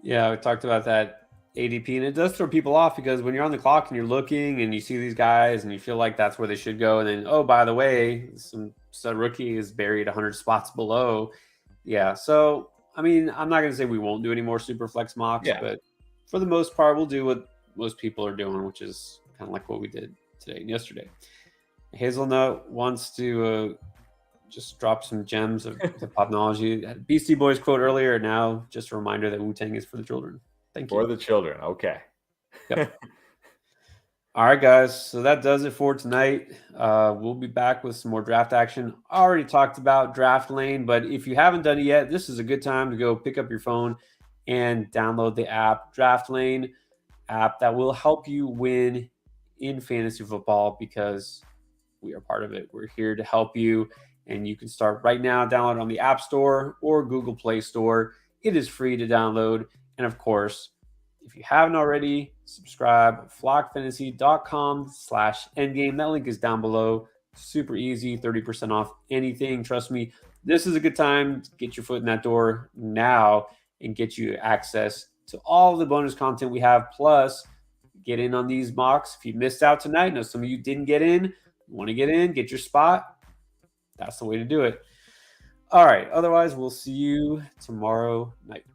yeah, we talked about that ADP, and it does throw people off because when you're on the clock and you're looking and you see these guys and you feel like that's where they should go, and then, oh, by the way, some rookie is buried 100 spots below. Yeah, so I mean, I'm not going to say we won't do any more Superflex mocks, but for the most part, we'll do what most people are doing, which is kind of like what we did today and yesterday. Hazelnut wants to just drop some gems of the popnology. Beastie Boys quote earlier. Now, just a reminder that Wu-Tang is for the children. Thank you. For the children. Okay. Yep. All right, guys. So that does it for tonight. We'll be back with some more draft action. I already talked about Draft Lane, but if you haven't done it yet, this is a good time to go pick up your phone and download the app, Draft Lane app, that will help you win in fantasy football because we are part of it. We're here to help you, and you can start right now. Download on the App Store or Google Play Store. It is free to download. And of course, if you haven't already, subscribe, flockfantasy.com/endgame. That link is down below. Super easy, 30% off anything. Trust me, this is a good time to get your foot in that door now and get you access to all the bonus content we have. Plus, get in on these mocks. If you missed out tonight, I know some of you didn't get in. You want to get in, get your spot. That's the way to do it. All right. Otherwise, we'll see you tomorrow night.